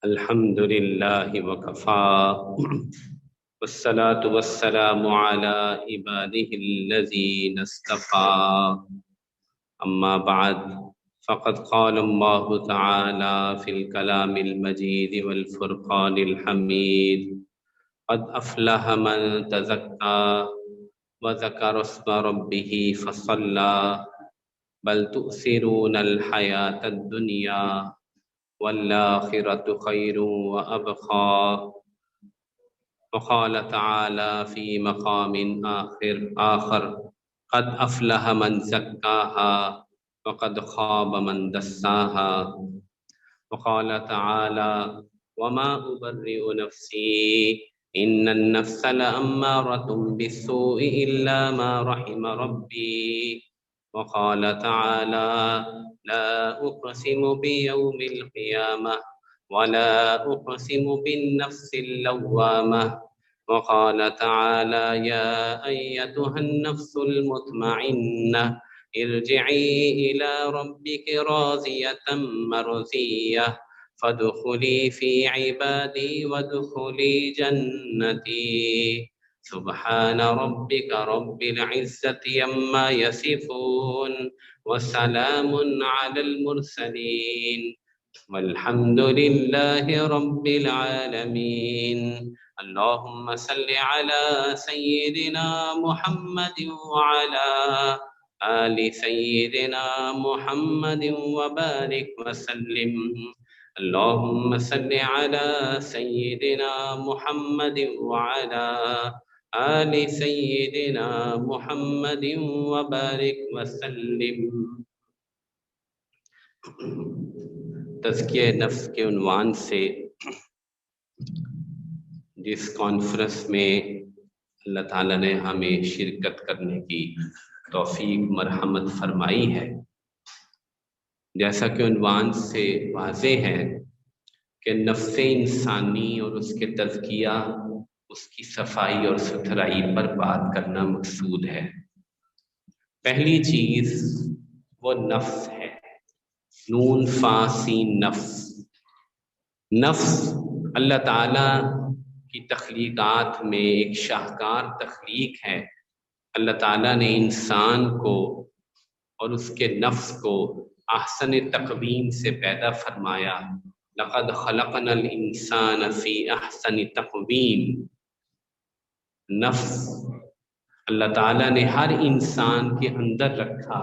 الحمد لله وكفى والصلاة والسلام على عباده الذين اصطفى أما بعد فقد قال الله تعالى في الكلام المجيد والفرقان الحميد قد أفلح من تزكى وذكر اسم ربه فصلى بل تؤثرون الحياة الدنيا والآخرة خير وأبقى وقال تعالى في مقام آخر قد أفلح من زكاها وقد خاب من دساها وقال تعالى وما أبرئ نفسي إن النفس لأمارة بالسوء إلا ما رحم ربي وقال تعالى لا أقسم بيوم القيامة ولا أقسم بالنفس اللوامة وقال تعالى يا أيتها النفس المطمئنة ارجعي إلى ربك راضية مرضية فادخلي في عبادي وادخلي جنتي سبحان ربك رب العزة عما يصفون وسلام على المرسلين والحمد لله رب العالمين اللهم صل على سيدنا محمد وعلى آل سيدنا محمد وبارك وسلم اللهم صل على سيدنا محمد وعلى آل سيدنا محمد وبارك وسلم۔ تزکیہ نفس کے عنوان سے جس کانفرنس میں اللہ تعالیٰ نے ہمیں شرکت کرنے کی توفیق مرحمت فرمائی ہے، جیسا کہ عنوان سے واضح ہے کہ نفس انسانی اور اس کے تزکیہ، اس کی صفائی اور ستھرائی پر بات کرنا مقصود ہے۔ پہلی چیز وہ نفس ہے، نون فا سین نفس۔ نفس اللہ تعالیٰ کی تخلیقات میں ایک شاہکار تخلیق ہے۔ اللہ تعالیٰ نے انسان کو اور اس کے نفس کو احسن تقویم سے پیدا فرمایا۔ لقد خلقنا الانسان فی احسن تقویم۔ نفس اللہ تعالیٰ نے ہر انسان کے اندر رکھا،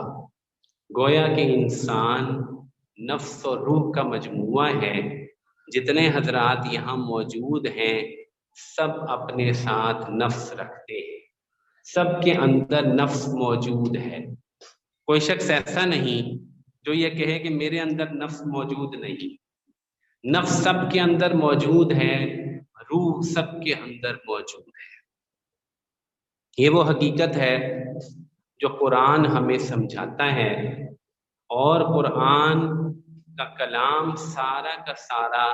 گویا کہ انسان نفس اور روح کا مجموعہ ہے۔ جتنے حضرات یہاں موجود ہیں سب اپنے ساتھ نفس رکھتے ہیں، سب کے اندر نفس موجود ہے۔ کوئی شخص ایسا نہیں جو یہ کہے کہ میرے اندر نفس موجود نہیں۔ نفس سب کے اندر موجود ہے، روح سب کے اندر موجود ہے۔ یہ وہ حقیقت ہے جو قرآن ہمیں سمجھاتا ہے، اور قرآن کا کلام سارا کا سارا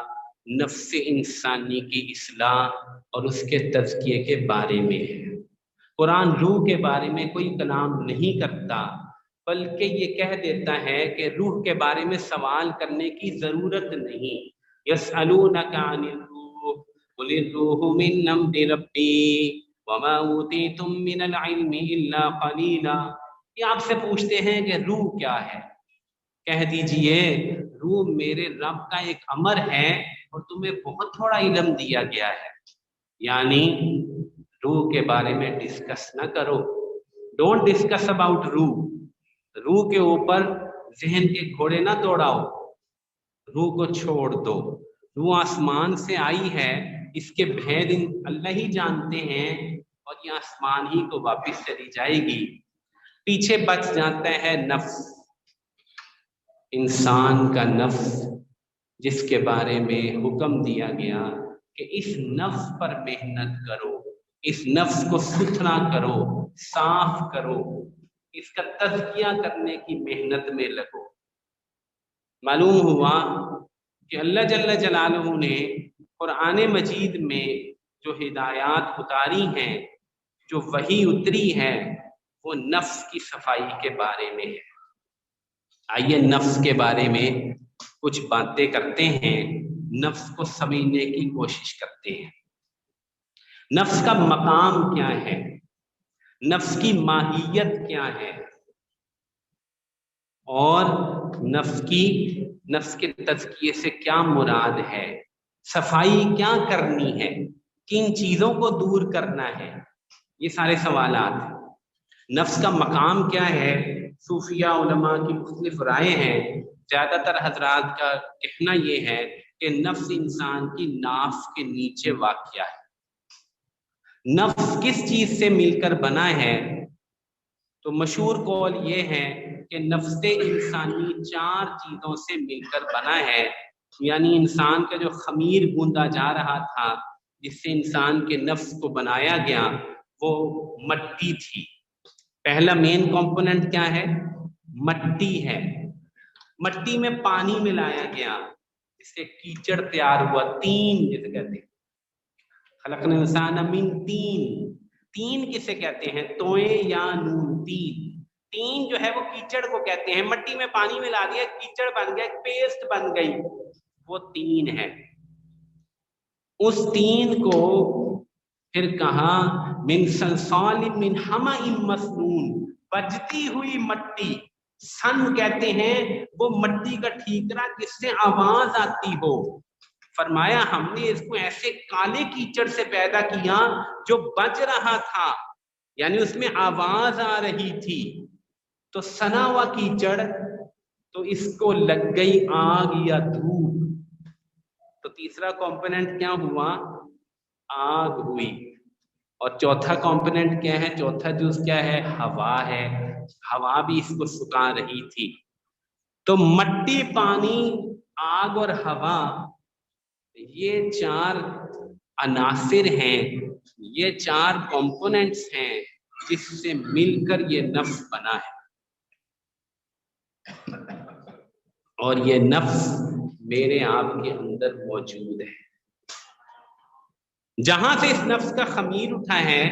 نفس انسانی کی اصلاح اور اس کے تزکیے کے بارے میں ہے۔ قرآن روح کے بارے میں کوئی کلام نہیں کرتا، بلکہ یہ کہہ دیتا ہے کہ روح کے بارے میں سوال کرنے کی ضرورت نہیں۔ یسألونک عن الروح قل الروح من امر ربی وما اوتیتم من العلم الا قلیلا۔ یہ آپ سے پوچھتے ہیں کہ روح کیا ہے، کہہ دیجئے روح میرے رب کا ایک امر ہے اور تمہیں بہت تھوڑا علم دیا گیا ہے۔ یعنی روح کے بارے میں ڈسکس نہ کرو، ڈونٹ ڈسکس اباؤٹ روح۔ روح کے اوپر ذہن کے گھوڑے نہ دوڑاؤ، روح کو چھوڑ دو۔ روح آسمان سے آئی ہے، اس کے بھید اللہ ہی جانتے ہیں، اور یہ آسمان ہی کو واپس چلی جائے گی۔ پیچھے بچ جاتا ہے نفس، انسان کا نفس، جس کے بارے میں حکم دیا گیا کہ اس نفس پر محنت کرو، اس نفس کو ستھرا کرو، صاف کرو، اس کا تزکیہ کرنے کی محنت میں لگو۔ معلوم ہوا کہ اللہ جل جلالہ نے قرآن مجید میں جو ہدایات اتاری ہیں، جو وحی اتری ہے، وہ نفس کی صفائی کے بارے میں ہے۔ آئیے نفس کے بارے میں کچھ باتیں کرتے ہیں۔ नफ्स को समझने की कोशिश करते हैं। नफ्स का मकाम क्या है, नफ्स की माहियत क्या है, और नफ्स के तज़किये से क्या मुराद है, सफाई क्या करनी है, किन चीजों को दूर करना है, ये सारे सवालात हैं। नफ्स का मकाम क्या है, सूफिया उलमा की मुख्तलिफ राय हैं। ज्यादातर हजरात का कहना ये है कि नफ्स इंसान की नाफ के नीचे वाक़या है। नफ्स किस चीज से मिलकर बना है, तो मशहूर कौल ये है कि नफ्स इंसानी 4 चीजों से मिलकर बना है। यानी इंसान का जो खमीर गूंदा जा रहा था, जिससे इंसान के नफ्स को बनाया गया, वो मट्टी थी। पहला मेन कंपोनेंट क्या है, मट्टी है। मट्टी में पानी मिलाया गया, जिससे कीचड़ तैयार हुआ। तीन जिसे कहते हैं, खलकना इंसान मिन तीन। तीन किसे कहते हैं, तोए या नून, तीन। तीन जो है वो कीचड़ को कहते हैं। मट्टी में पानी मिला दिया, कीचड़ बन गया, पेस्ट बन गई, वो तीन है। उस तीन को फिर कहा मिन सलसालिन मिन हमाइम मसनून, बजती हुई मट्टी। सन कहते हैं वो मट्टी का ठीकरा जिससे आवाज आती हो। फरमाया हमने इसको ऐसे काले कीचड़ से पैदा किया जो बज रहा था, यानी उसमें आवाज आ रही थी। तो सना हुआ कीचड़, तो इसको लग गई आग या धूप, तो तीसरा कंपोनेंट क्या हुआ, आग हुई। और चौथा कंपोनेंट क्या है, चौथा जूस क्या है, हवा है। हवा भी इसको सुखा रही थी। तो मट्टी, पानी, आग और हवा, ये 4 अनासिर हैं, ये 4 कंपोनेंट्स हैं जिससे मिलकर ये नफ्स बना है। और ये नफ्स मेरे आपके अंदर मौजूद है। जहां से इस नफ्स का खमीर उठा है,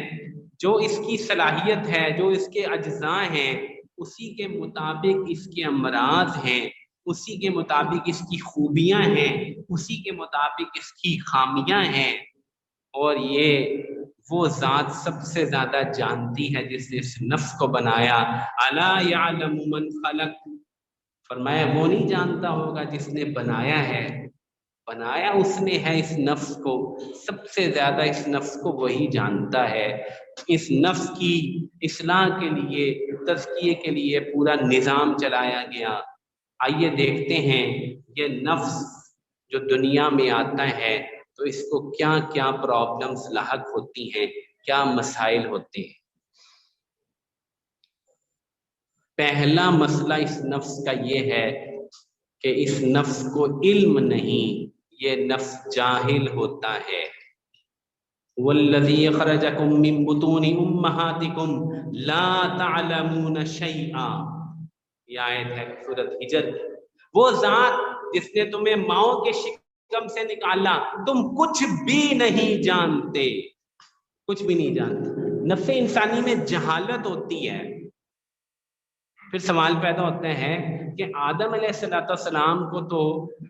जो इसकी सलाहियत है, जो इसके अज्जा हैं, उसी के मुताबिक इसके अमराज हैं, उसी के मुताबिक इसकी खूबियां हैं, उसी के मुताबिक इसकी खामियां हैं। और ये वो ज़ात सबसे ज्यादा जानती है जिसने इस नफ्स को बनाया। अला यअलमु मन खलक, फरमाया वो नहीं जानता होगा जिसने बनाया है। बनाया उसने है इस नफ्स को, सबसे ज्यादा इस नफ्स को वही जानता है। इस नफ्स की इस्लाह के लिए, तज़किये के लिए पूरा निज़ाम चलाया गया। आइए देखते हैं ये नफ्स जो दुनिया में आता है तो इसको क्या क्या प्रॉब्लम्स लाहक होती हैं, क्या मसाइल होते हैं। पहला मसला इस नफ्स का ये है कि इस नफ्स को इल्म नहीं, ये नफ्स जाहिल होता है। वल्लज़ी खरजकुम मिन बुतूनि उम्महातिकुम ला तअलमून शैआ, ये आयत है सूरत हिजर। वो ज़ात जिसने तुम्हें माओ के शिकम से निकाला, तुम कुछ भी नहीं जानते, कुछ भी नहीं जानते। नफ्स इंसानी में जहालत होती है। फिर सवाल पैदा होता है कि आदम अलैहिस्सलाम को तो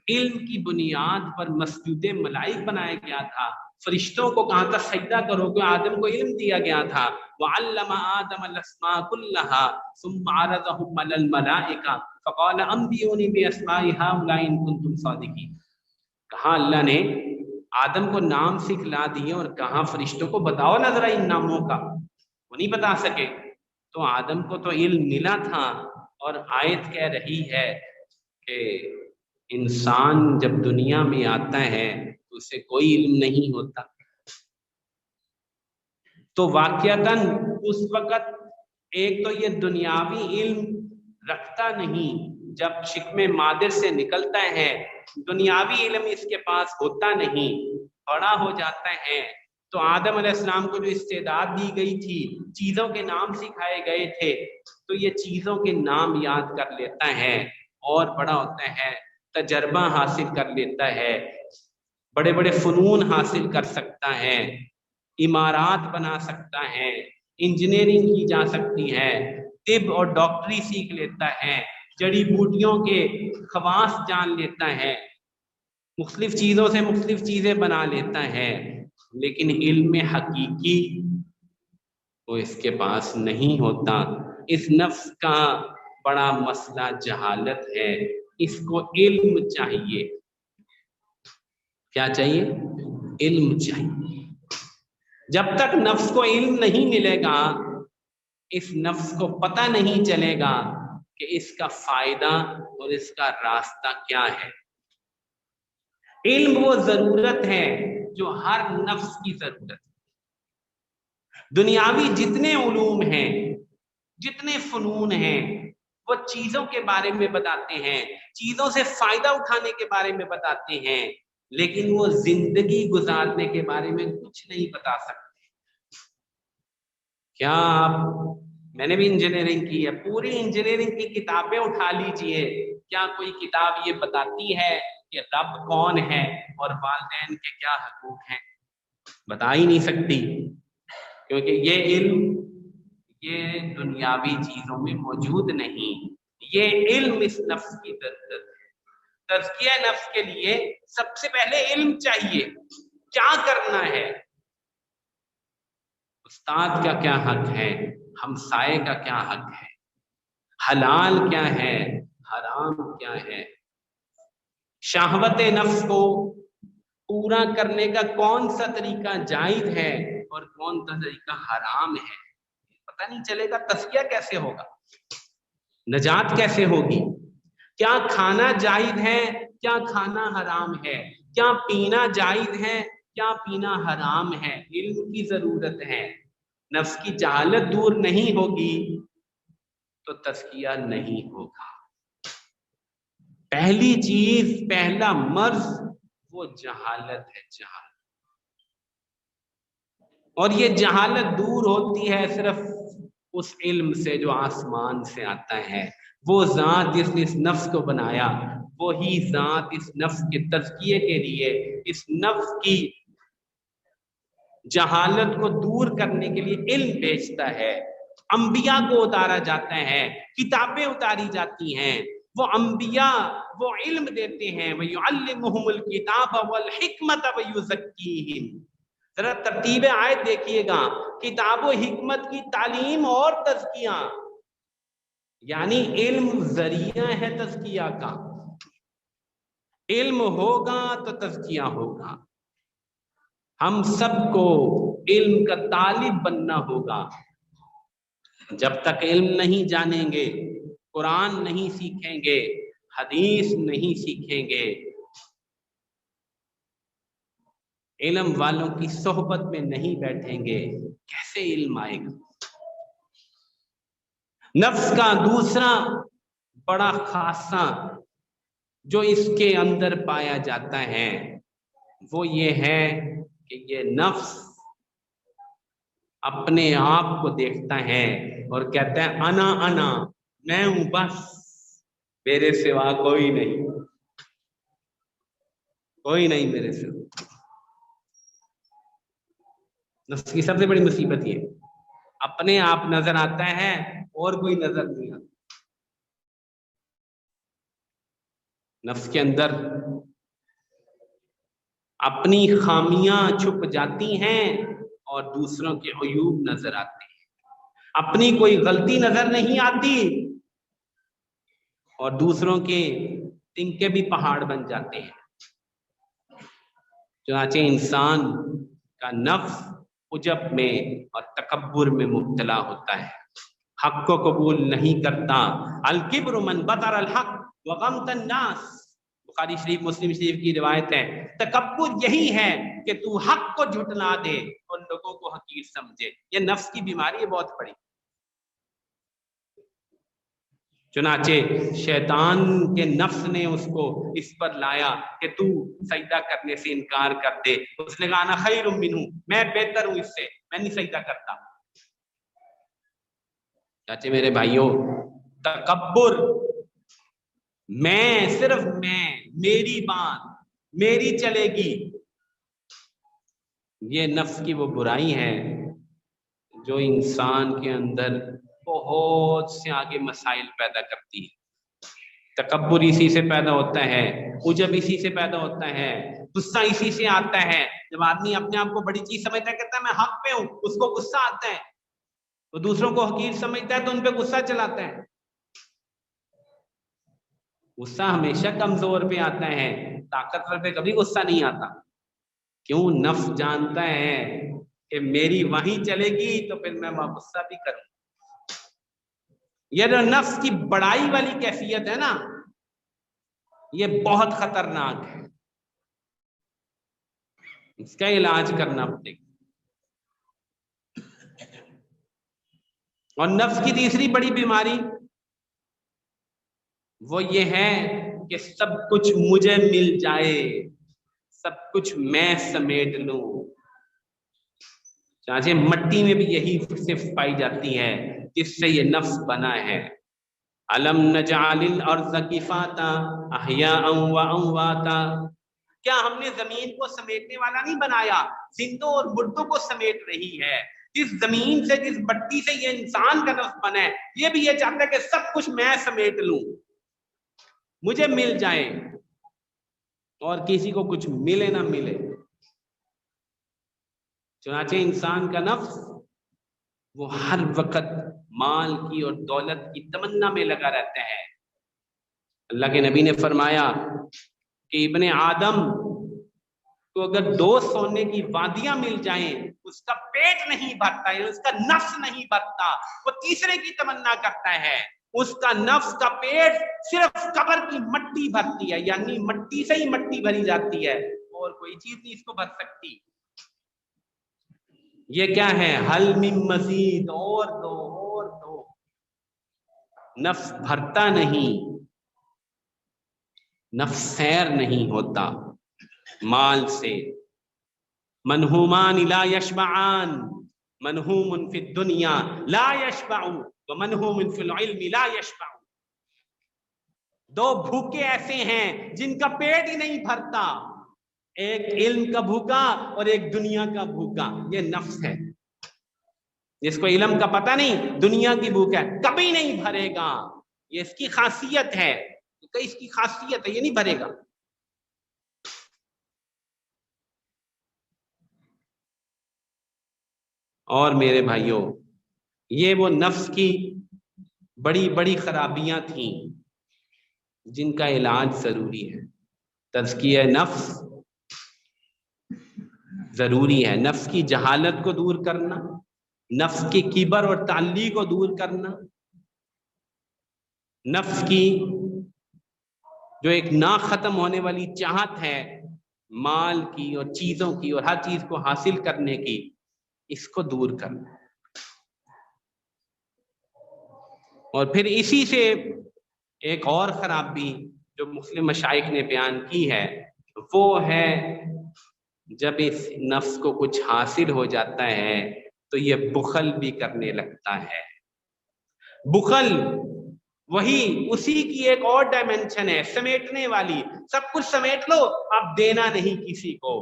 इल्म की बुनियाद पर मस्जूद मलाइक बनाया गया था। फरिश्तों को कहा था सजदा करो, कि आदम को इल्म दिया गया था। वअल्लमा आदम अल-अस्मा कुल्लहा सुम्मा अरज़हुम अलल मलाइका फ़क़ाल अंबिऊनी बिअस्माइ हाउलाइ इन कुंतुम सादिकीन। कहा अल्लाह ने आदम को नाम सिखला दिए और कहा फरिश्तों को बताओ ना जरा इन नामों का। वो नहीं बता सके। तो आदम को तो इल्म मिला था। और आयत कह रही है कि इंसान जब दुनिया में आता है तो उसे कोई इल्म नहीं होता। तो वाक़यातन उस वक़्त एक तो ये दुनियावी इल्म रखता नहीं, जब शिकमे मादिर से निकलता है दुनियावी इल्म इसके पास होता नहीं, बड़ा हो जाता है तो आदम अलैहिस्सलाम को जो इस्तेदाद दी गई थी, चीजों के नाम सिखाए गए थे, तो ये चीजों के नाम याद कर लेता है और बड़ा होता है, तजर्बा हासिल कर लेता है, बड़े बड़े फनून हासिल कर सकता है, इमारात बना सकता है, इंजीनियरिंग की जा सकती है, तिब और डॉक्टरी सीख लेता है, जड़ी बूटियों के खवास जान लेता है। مختلف چیزوں سے مختلف چیزیں بنا لیتا ہے، لیکن علم حقیقی وہ اس کے پاس نہیں ہوتا۔ اس نفس کا بڑا مسئلہ جہالت ہے، اس کو علم چاہیے۔ کیا چاہیے؟ علم چاہیے۔ جب تک نفس کو علم نہیں ملے گا، اس نفس کو پتہ نہیں چلے گا کہ اس کا فائدہ اور اس کا راستہ کیا ہے۔ علم وہ ضرورت ہے جو ہر نفس کی ضرورت ہے۔ دنیاوی جتنے علوم ہیں، جتنے فنون ہیں، وہ چیزوں کے بارے میں بتاتے ہیں، چیزوں سے فائدہ اٹھانے کے بارے میں بتاتے ہیں، لیکن وہ زندگی گزارنے کے بارے میں کچھ نہیں بتا سکتے۔ کیا میں نے بھی انجینئرنگ کی ہے، پوری انجینئرنگ کی کتابیں اٹھا لیجئے، کیا کوئی کتاب یہ بتاتی ہے کہ رب کون ہے اور والدین کے کیا حقوق ہیں؟ بتا ہی نہیں سکتی، کیونکہ یہ علم یہ دنیاوی چیزوں میں موجود نہیں۔ یہ علم اس نفس کی ضرورت ہے۔ تزکیہ نفس کے لیے سب سے پہلے علم چاہیے، کیا کرنا ہے، استاد کا کیا حق ہے، ہمسائے کا کیا حق ہے، حلال کیا ہے، حرام کیا ہے، شہوت نفس کو پورا کرنے کا کون سا طریقہ جائز ہے اور کون سا طریقہ حرام ہے، پتہ نہیں چلے گا، تزکیہ کیسے ہوگا، نجات کیسے ہوگی، کیا کھانا جائز ہے، کیا کھانا حرام ہے، کیا پینا جائز ہے، کیا پینا حرام ہے۔ علم کی ضرورت ہے۔ نفس کی جہالت دور نہیں ہوگی تو تزکیہ نہیں ہوگا۔ پہلی چیز، پہلا مرض وہ جہالت ہے، جہالت۔ اور یہ جہالت دور ہوتی ہے صرف اس علم سے جو آسمان سے آتا ہے۔ وہ ذات جس نے اس نفس کو بنایا، وہی ذات اس نفس کے تزکیے کے لیے، اس نفس کی جہالت کو دور کرنے کے لیے علم بھیجتا ہے۔ انبیاء کو اتارا جاتا ہے، کتابیں اتاری جاتی ہیں، وہ انبیاء وہ علم دیتے ہیں، وَيُعَلِّمُهُمُ الْكِتَابَ وَالْحِكْمَةَ وَيُزَكِّيهِمْ۔ ذرا ترتیب آیت دیکھیے گا، کتاب و حکمت کی تعلیم اور تزکیہ، یعنی علم ذریعہ ہے تزکیہ کا۔ علم ہوگا تو تزکیہ ہوگا۔ ہم سب کو علم کا طالب بننا ہوگا۔ جب تک علم نہیں جانیں گے، قرآن نہیں سیکھیں گے، حدیث نہیں سیکھیں گے، علم والوں کی صحبت میں نہیں بیٹھیں گے، کیسے علم آئے گا؟ نفس کا دوسرا بڑا خاصہ جو اس کے اندر پایا جاتا ہے وہ یہ ہے کہ یہ نفس اپنے آپ کو دیکھتا ہے اور کہتا ہے انا انا، میں ہوں، بس میرے سوا کوئی نہیں، کوئی نہیں میرے سوا۔ نفس کی سب سے بڑی مصیبت یہ، اپنے آپ نظر آتا ہے اور کوئی نظر نہیں آتا۔ نفس کے اندر اپنی خامیاں چھپ جاتی ہیں اور دوسروں کے عیوب نظر آتے ہیں۔ اپنی کوئی غلطی نظر نہیں آتی اور دوسروں کے تنکے بھی پہاڑ بن جاتے ہیں۔ چنانچہ انسان کا نفس عجب میں اور تکبر میں مبتلا ہوتا ہے، حق کو قبول نہیں کرتا۔ الکبر من بطر الحق وغمط الناس، بخاری شریف مسلم شریف کی روایت ہے۔ تکبر یہی ہے کہ تو حق کو جھٹلا دے اور لوگوں کو حقیر سمجھے۔ یہ نفس کی بیماری ہے بہت بڑی۔ چنانچہ شیطان کے نفس نے اس کو اس پر لایا کہ تو سجدہ کرنے سے انکار کر دے۔ اس نے کہا انا خیر منہ، میں بہتر ہوں اس سے، میں نہیں سجدہ کرتا۔ چاچے میرے بھائیوں، تکبر، میں صرف میں، میری بات میری چلے گی، یہ نفس کی وہ برائی ہے جو انسان کے اندر بہت سے آگے مسائل پیدا کرتی ہے۔ تکبر اسی سے پیدا ہوتا ہے، عجب اسی سے پیدا ہوتا ہے، غصہ اسی سے آتا ہے۔ جب آدمی اپنے آپ کو بڑی چیز سمجھتا ہے، کہتا ہے میں حق پہ ہوں، اس کو غصہ آتا ہے۔ وہ دوسروں کو حقیر سمجھتا ہے تو ان پہ غصہ چلاتا ہے۔ غصہ ہمیشہ کمزور پہ آتا ہے، طاقتور پہ کبھی غصہ نہیں آتا۔ کیوں؟ نفس جانتا ہے کہ میری وہیں چلے گی تو پھر میں غصہ بھی کروں۔ یہ جو نفس کی بڑائی والی کیفیت ہے نا، یہ بہت خطرناک ہے، اس کا علاج کرنا پڑے گا۔ اور نفس کی تیسری بڑی بیماری وہ یہ ہے کہ سب کچھ مجھے مل جائے، سب کچھ میں سمیٹ لوں۔ چاہے مٹی میں بھی یہی صرف پائی جاتی ہے جس سے یہ نفس بنا ہے۔ الم نجعل الارض کفاتا احیاء و امواتا، کیا ہم نے زمین کو سمیٹنے والا نہیں بنایا؟ زندوں اور مردوں کو سمیٹ رہی ہے۔ جس زمین سے، جس مٹی سے یہ انسان کا نفس بنا ہے، یہ بھی یہ چاہتا ہے کہ سب کچھ میں سمیٹ لوں، مجھے مل جائے اور کسی کو کچھ ملے نہ ملے۔ چنانچہ انسان کا نفس وہ ہر وقت مال کی اور دولت کی تمنا میں لگا رہتا ہے۔ اللہ کے نبی نے فرمایا کہ ابن آدم کو اگر 2 سونے کی وادیاں مل جائیں اس کا پیٹ نہیں بھرتا ہے، اس کا نفس نہیں بھرتا، وہ تیسرے کی تمنا کرتا ہے۔ اس کا نفس کا پیٹ صرف قبر کی مٹی بھرتی ہے، یعنی مٹی سے ہی مٹی بھری جاتی ہے، اور کوئی چیز نہیں اس کو بھر سکتی۔ یہ کیا ہے؟ حل من مزید، اور دو اور دو۔ نفس بھرتا نہیں، نفس سیر نہیں ہوتا مال سے۔ منہومان لا یشبعان، منہوم فی الدنیا لا یشبع ومنہوم فی العلم لا یشبع۔ 2 بھوکے ایسے ہیں جن کا پیٹ ہی نہیں بھرتا، ایک علم کا بھوکا اور ایک دنیا کا بھوکا۔ یہ نفس ہے، جس کو علم کا پتہ نہیں، دنیا کی بھوک ہے، کبھی نہیں بھرے گا۔ یہ اس کی خاصیت ہے، اس کی خاصیت ہے، یہ نہیں بھرے گا۔ اور میرے بھائیوں، یہ وہ نفس کی بڑی بڑی خرابیاں تھیں جن کا علاج ضروری ہے۔ تزکیہ نفس ضروری ہے، نفس کی جہالت کو دور کرنا، نفس کی کبر اور تعلی کو دور کرنا، نفس کی جو ایک نہ ختم ہونے والی چاہت ہے مال کی اور چیزوں کی اور ہر چیز کو حاصل کرنے کی، اس کو دور کرنا۔ اور پھر اسی سے ایک اور خرابی جو مسلم مشائخ نے بیان کی ہے، وہ ہے جب اس نفس کو کچھ حاصل ہو جاتا ہے تو یہ بخل بھی کرنے لگتا ہے۔ بخل وہی اسی کی ایک اور ڈائمنشن ہے، سمیٹنے والی۔ سب کچھ سمیٹ لو، اب دینا نہیں کسی کو۔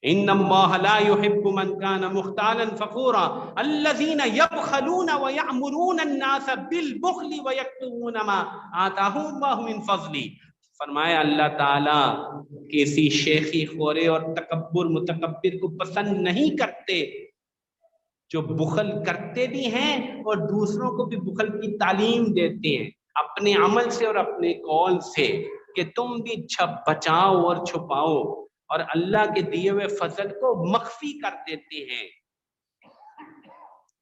ان اللہ لا يحب من كان مختالا فخورا الذين يبخلون ويأمرون الناس بالبخل ويكتمون ما آتاهم الله من فضله۔ فرمایا اللہ تعالی کسی شیخی خورے اور متکبر کو پسند نہیں کرتے، جو بخل کرتے بھی ہیں اور دوسروں کو بھی بخل کی تعلیم دیتے ہیں اپنے عمل سے اور اپنے قول سے، کہ تم بھی بچاؤ اور چھپاؤ، اور اللہ کے دیے ہوئے فضل کو مخفی کر دیتے ہیں۔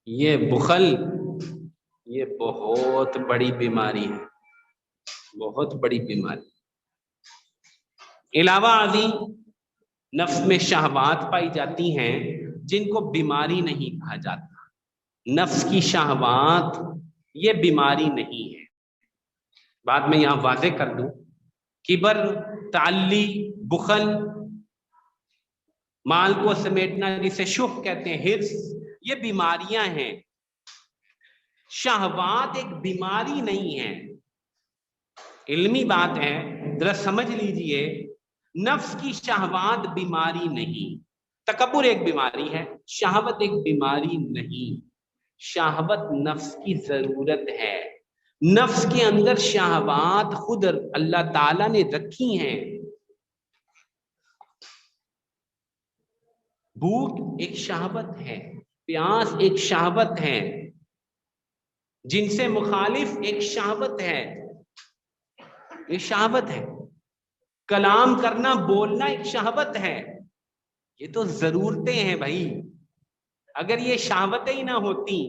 یہ بخل، یہ بہت بڑی بیماری ہے، بہت بڑی بیماری۔ علاوہ ازیں نفس میں شہوات پائی جاتی ہیں جن کو بیماری نہیں کہا جاتا۔ نفس کی شہوات یہ بیماری نہیں ہے۔ بات میں یہاں واضح کر دوں، کبر، تعلی، بخل، مال کو سمیٹنا جسے شح کہتے ہیں، حرص، یہ بیماریاں ہیں۔ شہوات ایک بیماری نہیں ہے، علمی بات ہے، ذرا سمجھ لیجئے۔ نفس کی شہوات بیماری نہیں، تکبر ایک بیماری ہے، شہوت ایک بیماری نہیں۔ شہوت نفس کی ضرورت ہے، नफ्स के अंदर शहवात खुद अल्लाह ताला ने रखी हैं। भूख एक शहवत है, प्यास एक शहवत है, जिनसे मुखालिफ एक शहवत है, ये शहवत है। कलाम करना, बोलना एक शहवत है। ये तो जरूरतें हैं भाई। अगर ये शहवतें ही ना होती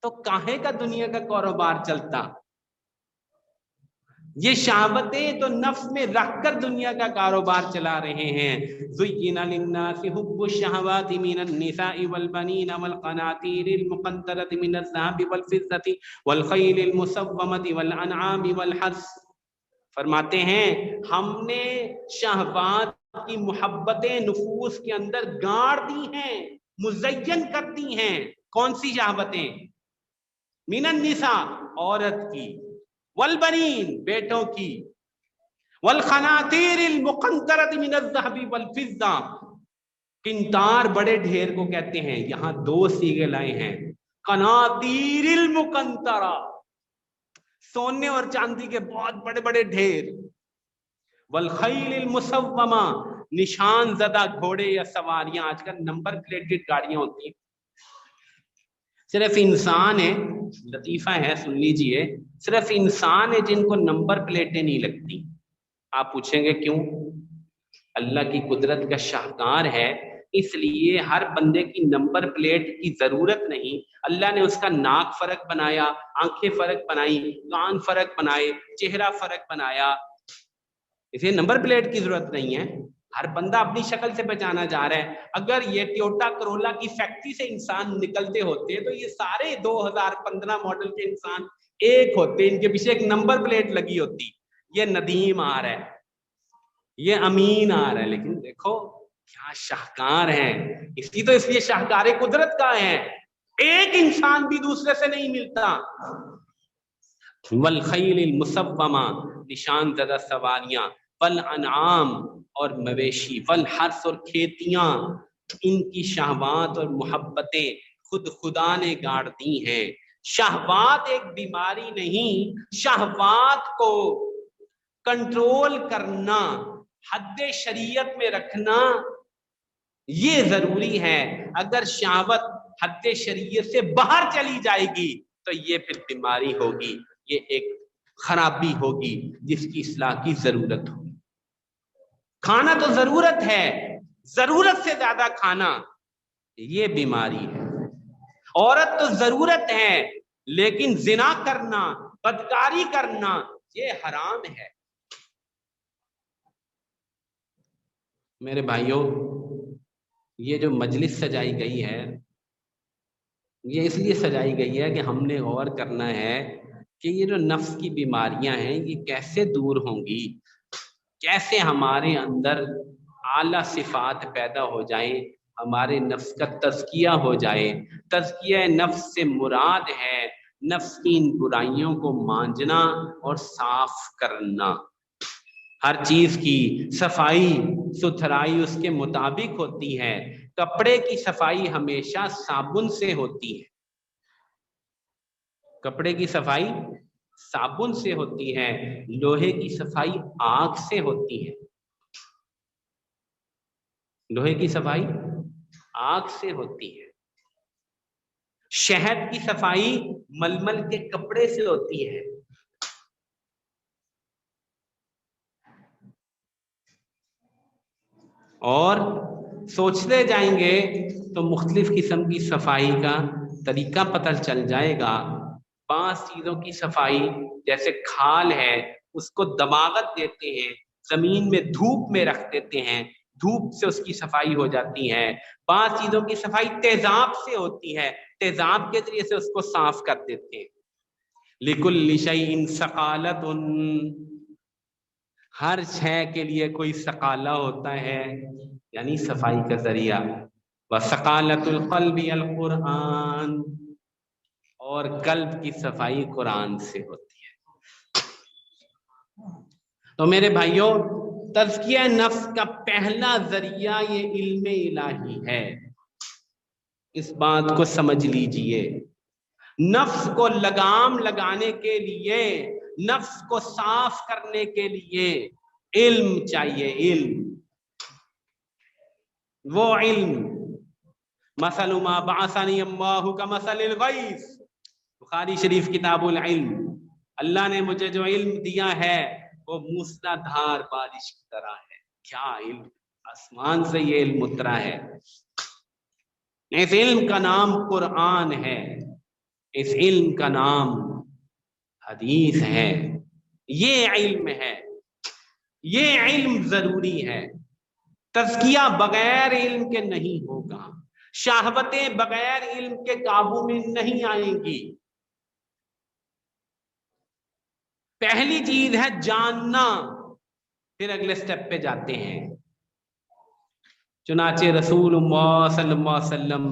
तो काहे का दुनिया का कारोबार चलता। ये शहवतें तो नफ्स में रखकर दुनिया का कारोबार चला रहे हैं। ज़ुय्यिना लिन्नासि हुब्बु शहवाति मिनन निसाइ वल बनीना वल क़नातीरिल मुक़न्तरति मिनज़ ज़हबि वल फ़िज़्ज़ति वल ख़ैलिल मुसव्वमति वल अनआमि वल हर्स। फरमाते हैं हमने शहवात की मोहब्बतें नुफूस के अंदर गाड़ दी हैं, मुज़य्यन कर दी हैं। कौन सी शहवतें? मिनन निसा, औरत की, वल बनीन, बेटों की, वल ख़नातीरिल मुक़न्तरति मिनज़ ज़हबि वल फ़िज़्ज़ा। किंतार बड़े ढेर को कहते हैं, यहाँ दो सीगे लाए हैं। क़नातीरिल मुक़न्तरा, सोने और चांदी के बहुत बड़े बड़े ढेर। वल खैलिल मुसव्वमा, निशान ज़दा घोड़े या सवारियां, आजकल नंबर प्लेटेड गाड़ियां होती हैं। सिर्फ इंसान है, लतीफा है सुन लीजिए, सिर्फ इंसान है जिनको नंबर प्लेटें नहीं लगती। आप पूछेंगे क्यों? अल्लाह की कुदरत का शाहकार है, इसलिए हर बंदे की नंबर प्लेट की जरूरत नहीं। अल्लाह ने उसका नाक फर्क बनाया, आंखें फर्क बनाई, कान फर्क बनाए, चेहरा फर्क बनाया, इसे नंबर प्लेट की जरूरत नहीं है। हर बंदा अपनी शक्ल से पहचाना जा रहा है। अगर ये टोयोटा करोला की फैक्ट्री से इंसान निकलते होते तो ये सारे 2015 मॉडल के इंसान एक होते, इनके पीछे एक नंबर प्लेट लगी होती। ये नदीम आ रहा है, ये अमीन आ रहा है, लेकिन देखो क्या शाहकार है। इसलिए शाहकार कुदरत का है, एक इंसान भी दूसरे से नहीं मिलता। वल खैलिल मुसव्वमा, निशान ज़दा सवारियां, वल अनआम, और मवेशी, वल हर्स, और खेतियां, इनकी शहवात और मोहब्बतें खुद खुदा ने गाड़ दी हैं। शहवात एक बीमारी नहीं, शहवात को कंट्रोल करना, हद शरीयत में रखना ये जरूरी है। अगर शहवत हद शरीयत से बाहर चली जाएगी तो ये फिर बीमारी होगी, ये एक खराबी होगी जिसकी इस्लाह की जरूरत होगी। खाना तो जरूरत है, जरूरत से ज्यादा खाना ये बीमारी है। औरत तो जरूरत है, लेकिन जिना करना, बदकारी करना ये हराम है। मेरे भाइयों, ये जो मजलिस सजाई गई है, ये इसलिए सजाई गई है कि हमने गौर करना है कि ये जो नफ्स की बीमारियां हैं ये कैसे दूर होंगी, कैसे हमारे अंदर आला सिफात पैदा हो जाए, हमारे नफ्स का तज़किया हो जाए। तज़किया नफ्स से मुराद है नफ्स की इन बुराइयों को मांजना और साफ करना। हर चीज की सफाई सुथराई उसके मुताबिक होती है। कपड़े की सफाई हमेशा साबुन से होती है, कपड़े की सफाई साबुन से होती है, लोहे की सफाई आग से होती है, लोहे की सफाई आग से होती है। शहद की सफाई मलमल के कपड़े से होती है। और सोचते जाएंगे तो मुख्तलिफ किस्म की सफाई का तरीका पता चल जाएगा। 5 चीजों की सफाई, जैसे खाल है उसको दबागत देते हैं, जमीन में धूप में रख देते हैं, धूप से उसकी सफाई हो जाती है। 5 चीजों की सफाई तेजाब से होती है, तेजाब के जरिए से उसको साफ कर देते हैं। लिकुल्लि शैइन सकालतुन, हर शय के लिए कोई सकाला होता है, यानी सफाई का जरिया। व सकालतुल क़ल्बि अल कुरान, और कल्ब की सफाई कुरान से होती है। तो मेरे भाइयों, तज़किया नफ्स का पहला जरिया ये इल्मे इलाही है, इस बात को समझ लीजिए। نفس کو لگام لگانے کے لیے، نفس کو صاف کرنے کے لیے علم چاہیے، علم، وہ علم مثل ما بعثنی اللہ کمثل الغیث، بخاری شریف کتاب العلم، اللہ نے مجھے جو علم دیا ہے وہ موسلا دھار بارش کی طرح ہے۔ کیا علم، آسمان سے یہ علم اترا ہے۔ اس علم کا نام قرآن ہے، اس علم کا نام حدیث ہے، یہ علم ہے، یہ علم ضروری ہے۔ تزکیہ بغیر علم کے نہیں ہوگا، شہوتیں بغیر علم کے قابو میں نہیں آئیں گی۔ پہلی چیز ہے جاننا، پھر اگلے سٹیپ پہ جاتے ہیں۔ چنانچہ رسول اللہ صلی اللہ علیہ وسلم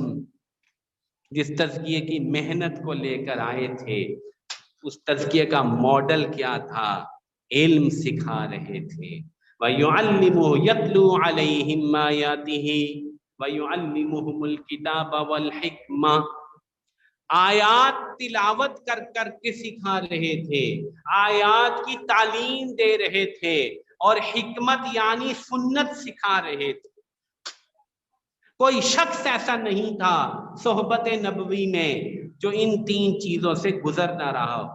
جس تزکیے کی محنت کو لے کر آئے تھے، اس تزکیے کا ماڈل کیا تھا؟ علم سکھا رہے تھے۔ وَيُعَلِّمُهُ يَتْلُو عَلَيْهِمْ آيَاتِهِ وَيُعَلِّمُهُمُ الْكِتَابَ وَالْحِكْمَةَ، آیات تلاوت کر کر کے سکھا رہے تھے، آیات کی تعلیم دے رہے تھے، اور حکمت یعنی سنت سکھا رہے تھے۔ کوئی شخص ایسا نہیں تھا صحبت نبوی میں جو ان تین چیزوں سے گزر نہ رہا ہو۔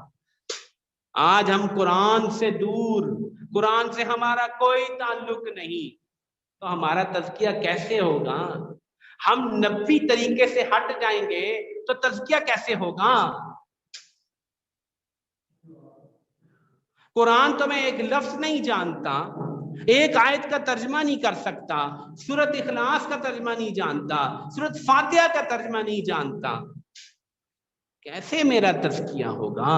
آج ہم قرآن سے دور، قرآن سے ہمارا کوئی تعلق نہیں، تو ہمارا تزکیہ کیسے ہوگا؟ ہم نبوی طریقے سے ہٹ جائیں گے تو تزکیہ کیسے ہوگا؟ قرآن تو میں ایک لفظ نہیں جانتا، ایک آیت کا ترجمہ نہیں کر سکتا، سورۃ اخلاص کا ترجمہ نہیں جانتا، سورۃ فاتحہ کا ترجمہ نہیں جانتا، کیسے میرا تزکیہ ہوگا؟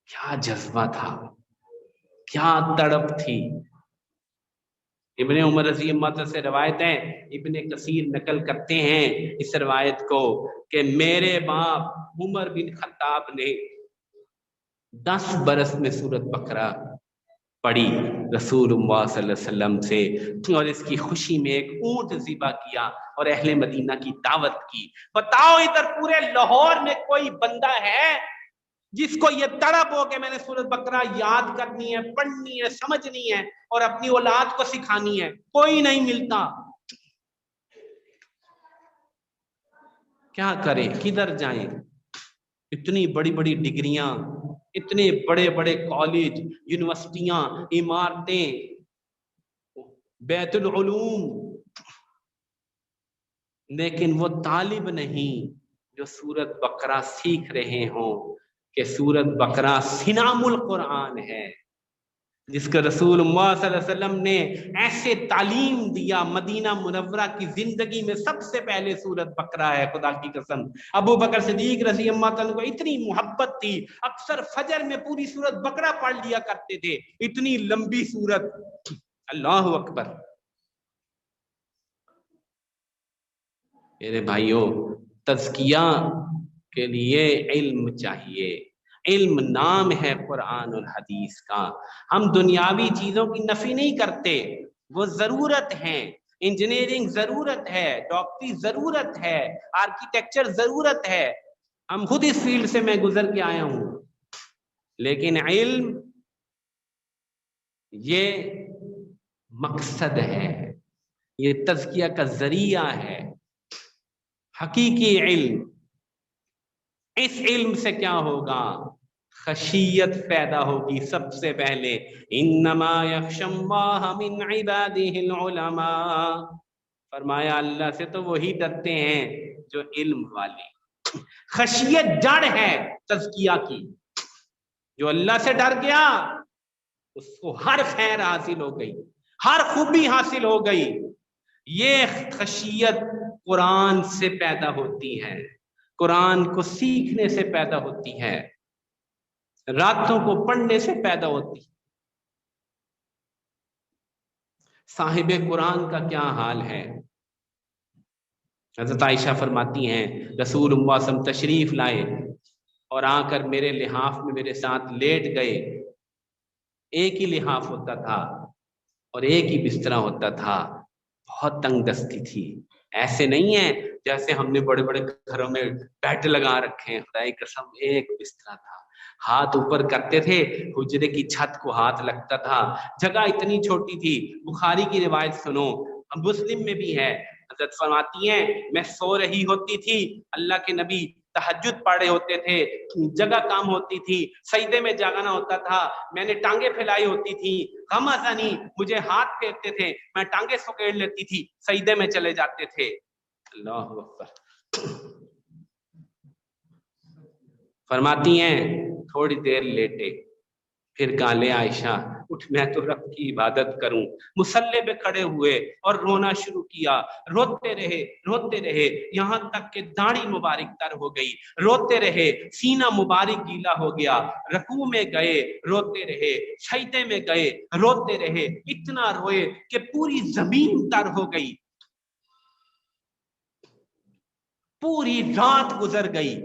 کیا جذبہ تھا، کیا تڑپ تھی۔ ابن عمر رضی اللہ عنہ سے روایت ہے، ابن کثیر نقل کرتے ہیں اس روایت کو کہ میرے باپ عمر بن خطاب نے 10 برس میں سورۃ بقرہ پڑھی رسول اللہ صلی اللہ علیہ وسلم سے، اور اس کی خوشی میں ایک اونٹ ذبح کیا اور اہل مدینہ کی دعوت کی۔ بتاؤ ادھر پورے لاہور میں کوئی بندہ ہے جس کو یہ تڑپ ہو کہ میں نے سورۃ بقرہ یاد کرنی ہے، پڑھنی ہے، سمجھنی ہے اور اپنی اولاد کو سکھانی ہے؟ کوئی نہیں ملتا۔ کیا کریں، کدھر جائیں؟ اتنی بڑی بڑی ڈگریاں، اتنے بڑے بڑے کالج، یونیورسٹیاں، عمارتیں، بیت العلوم، لیکن وہ طالب نہیں جو سورۃ بقرہ سیکھ رہے ہوں کہ سورۃ بقرہ سنام القرآن ہے، جس کو رسول اللہ صلی اللہ علیہ وسلم نے ایسے تعلیم دیا۔ مدینہ منورہ کی زندگی میں سب سے پہلے سورۃ بقرہ ہے، خدا کی قسم۔ ابو بکر صدیق رضی اللہ عنہ کو اتنی محبت تھی، اکثر فجر میں پوری سورۃ بقرہ پڑھ لیا کرتے تھے، اتنی لمبی سورت، اللہ اکبر۔ میرے بھائیوں، تزکیہ کے لیے علم چاہیے، علم نام ہے قرآن اور حدیث کا۔ ہم دنیاوی چیزوں کی نفی نہیں کرتے، وہ ضرورت ہے، انجینئرنگ ضرورت ہے، ڈاکٹری ضرورت ہے، آرکیٹیکچر ضرورت ہے، ہم خود اس فیلڈ سے میں گزر کے آیا ہوں، لیکن علم یہ مقصد ہے، یہ تزکیہ کا ذریعہ ہے۔ حقیقی علم، اس علم سے کیا ہوگا؟ خشیت پیدا ہوگی سب سے پہلے۔ انما یخشی اللہ من عبادہ العلماء، فرمایا اللہ سے تو وہی ڈرتے ہیں جو علم والے۔ خشیت جڑ ہے تزکیہ کی، جو اللہ سے ڈر گیا اس کو ہر خیر حاصل ہو گئی، ہر خوبی حاصل ہو گئی۔ یہ خشیت قرآن سے پیدا ہوتی ہے، قرآن کو سیکھنے سے پیدا ہوتی ہے، راتوں کو پڑھنے سے پیدا ہوتی ہے۔ صاحب قرآن کا کیا حال ہے؟ حضرت عائشہ فرماتی ہیں رسول اللہ صلی اللہ علیہ وسلم تشریف لائے اور آ کر میرے لحاف میں میرے ساتھ لیٹ گئے۔ ایک ہی لحاف ہوتا تھا اور ایک ہی بستر ہوتا تھا، بہت تنگ دستی تھی، ऐसे नहीं है जैसे हमने बड़े बड़े घरों में बेड लगा रखे हैं। खुदा की कसम एक बिस्तरा था, हाथ ऊपर करते थे, हुजरे की छत को हाथ लगता था, जगह इतनी छोटी थी। बुखारी की रिवायत सुनो, मुस्लिम में भी है, हजरत फरमाती हैं मैं सो रही होती थी, अल्लाह के नबी तहज्जुद पढ़े होते थे, जगह कम होती थी, सजदे में जागना होता था, मैंने टांगे फैलाई होती थी, गम अज़नी मुझे हाथ फेरते थे, मैं टांगे सुकेड़ लेती थी, सजदे में चले जाते थे। अल्लाह अकबर। फरमाती हैं थोड़ी देर लेटे, फिर काले आयशा उठ, मैं तो रब की इबादत करूं। मुसल्ले पे खड़े हुए और रोना शुरू किया, रोते रहे यहाँ तक कि दाढ़ी मुबारक तर हो गई, रोते रहे, सीना मुबारक गीला हो गया, रकू में गए रोते रहे, सजदे में गए रोते रहे, इतना रोए कि पूरी जमीन तर हो गई। पूरी रात गुजर गई,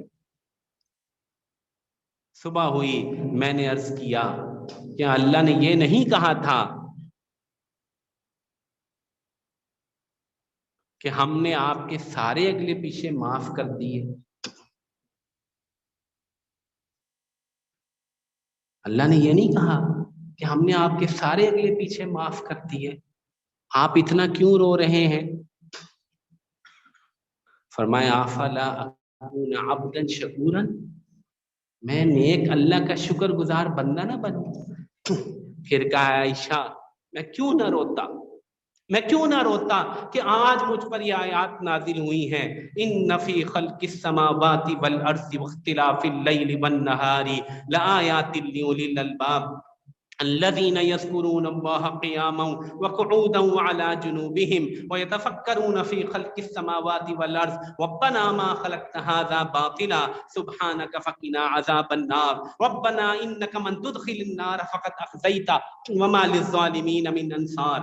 सुबह हुई, मैंने अर्ज किया क्या अल्लाह ने ये नहीं कहा था कि हमने आपके सारे अगले पीछे माफ कर दिए? अल्लाह ने ये नहीं कहा कि हमने आपके सारे अगले पीछे माफ कर दिए, आप इतना क्यों रो रहे हैं? फरमाया अफला अकून अब्दन शकूरन, मैं नेक अल्लाह का शुक्रगुजार बंदा ना बनूं? फिर कहा आयशा मैं क्यों ना रोता, मैं क्यों ना रोता कि आज मुझ पर ये आयत नाजिल हुई हैं, इन फी खल्किस समावाति वल अर्ज़ि वख्तिलाफिल लैलि वन नहारी लआयातिल लिउलिल अलबाब الذين يذكرون الله قياما وقعودا وعلى جنوبهم ويتفكرون في خلق السماوات والارض ربنا ما خلقت هذا باطلا سبحانك فقنا عذاب النار ربنا انك من تدخل النار فقد اخزيته وما للظالمين من انصار।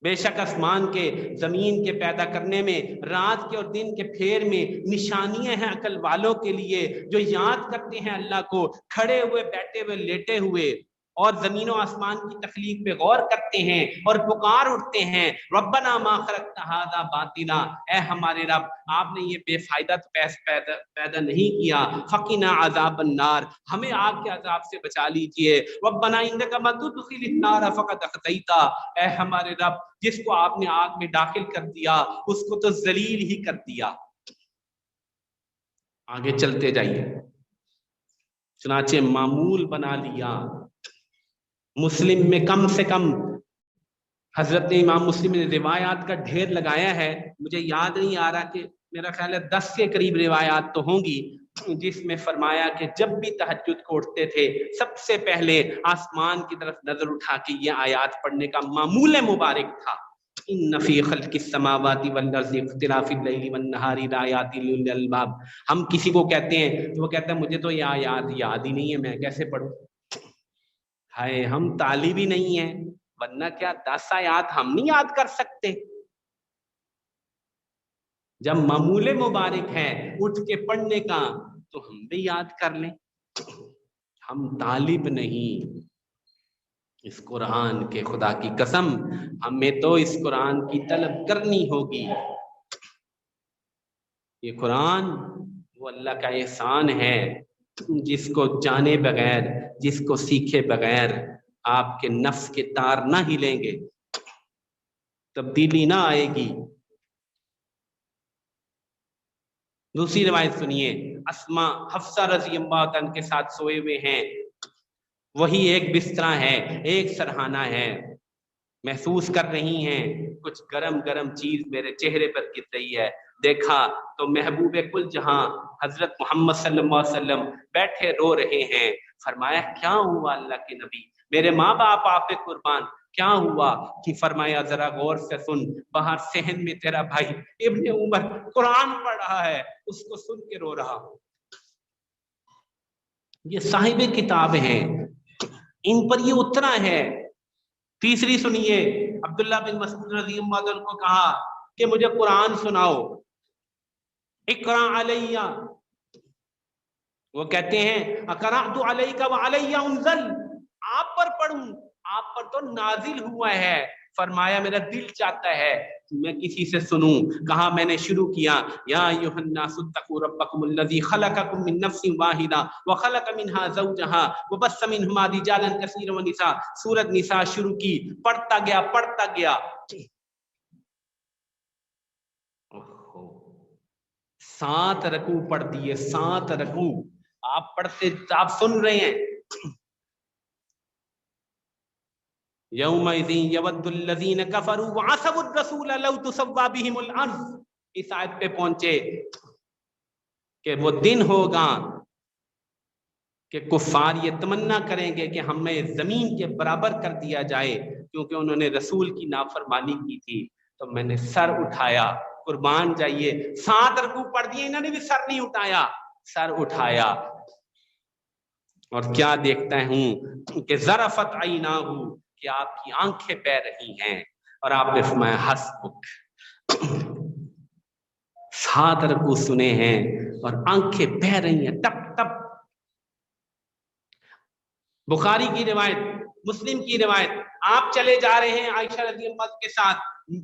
बेशक आसमान के जमीन के पैदा करने में, रात के और दिन के फेर में निशानियां हैं अकल वालों के लिए, जो याद करते हैं अल्लाह को खड़े हुए, बैठे हुए, लेटे हुए, और जमीन और आसमान की तखलीक पे गौर करते हैं और पुकार उठते हैं रब्बना मा खलक़्ता हाज़ा बातिला, ऐ हमारे रब आपने ये बेफायदा तो पैदा नहीं किया, फकीना अज़ाबन नार, हमें आग के अजाब से बचा लीजिए, रब्बना इन्नका मन तुदखिलिन नार फक़द अख़ज़ैता, ऐ हमारे रब जिसको आपने आग में दाखिल कर दिया उसको तो जलील ही कर दिया। आगे चलते जाइए, चुनाचे मामूल बना लिया। मुस्लिम में कम से कम हजरत इमाम मुस्लिम ने रिवायात का ढेर लगाया है, मुझे याद नहीं आ रहा कि मेरा ख्याल है 10 के करीब रिवायात तो होंगी, जिसमें फरमाया कि जब भी तहज्जुद को उठते थे सबसे पहले आसमान की तरफ नजर उठा के ये आयात पढ़ने का मामूल मुबारक था, इन्न फी खल्किस समावाति वल अर्ज़ि इख्तिलाफिल लैलि वन नहारी लायातिल लिउलिल अलबाब। हम किसी को कहते हैं तो वो कहता है मुझे तो ये आयात याद ही नहीं है, मैं कैसे पढ़ूं? हाय, हम तालिबी नहीं है, वरना क्या 10 आयात हम नहीं याद कर सकते? जब मामूले मुबारक है उठ के पढ़ने का तो हम भी याद कर लें। हम तालिब नहीं इस कुरान के, खुदा की कसम हमें तो इस कुरान की तलब करनी होगी। ये कुरान वो अल्लाह का एहसान है जिसको जाने बगैर, जिसको सीखे बगैर आपके नफ्स के तार ना हिलेंगे, तब्दीली ना आएगी। दूसरी रिवायत सुनिए, अस्मा हफ्सा रज़ी अल्लाह अन्हा के साथ सोए हुए हैं, वही एक बिस्तरा है, एक सरहाना है, महसूस कर रही हैं कुछ गरम गरम चीज मेरे चेहरे पर गिर रही है। देखा तो महबूबे कुल जहां हजरत मोहम्मद सल्लल्लाहु अलैहि वसल्लम बैठे रो रहे हैं। फरमाया क्या हुआ अल्लाह के नबी, मेरे माँ बाप आप पे कुर्बान, क्या हुआ? कि फरमाया जरा गौर से सुन, बाहर सहन में तेरा भाई इब्ने उमर कुरान पढ़ रहा है, उसको सुन के रो रहा हूं। ये साहिबे किताब हैं, इन पर ये उतरा है। तीसरी सुनिए, अब्दुल्ला बिन मसऊद रज़ी अल्लाहु अन्हु को कहा कि मुझे कुरान सुनाओ, इक़रा अलैया। वो कहते हैं अक़राअतु अलैका व अलैया उनज़ल, आप पर पढ़ूं, आप पर तो नाजिल हुआ है, फरमाया मेरा दिल चाहता है मैं किसी से सुनूं। कहा मैंने शुरू किया, या अय्युहन्नासुत्तकू रब्बकुमुल्लज़ी खलक़कुम मिन नफ्सिन वाहिदा व खलक़ मिनहा ज़ौजहा व बस्स मिनहुमा रिजालन कसीरन व निसा। सूरत निसा शुरू की, पढ़ता गया 7 रकू पढ़ दिए, 7 रकू। आप पढ़ते, आप सुन रहे हैं। यौमइज़िन यवद्दुल्लज़ीन कफ़रू व असवुर रसूल लौ तुसव्वा बिहिमुल अर्ज़। इस आयत पे पहुंचे कि वो दिन होगा कि कुफार ये तमन्ना करेंगे कि हमें जमीन के बराबर कर दिया जाए, क्योंकि उन्होंने रसूल की नाफरमानी की थी। तो मैंने सर उठाया, कुर्बान जाइए, 7 रकू पढ़ दिए, इन्होंने भी सर नहीं उठाया। सर उठाया और क्या देखता हूं कि ज़रफ़त ऐनाहू, कि आपकी आंखें बह रही हैं। और आपने फरमाया हस्बुक। 7 रकू सुने हैं और आंखें बह रही हैं टप टप। बुखारी की रिवायत, मुस्लिम की रिवायत, आप चले जा रहे हैं आयशा रज़ी अल्लाह के साथ,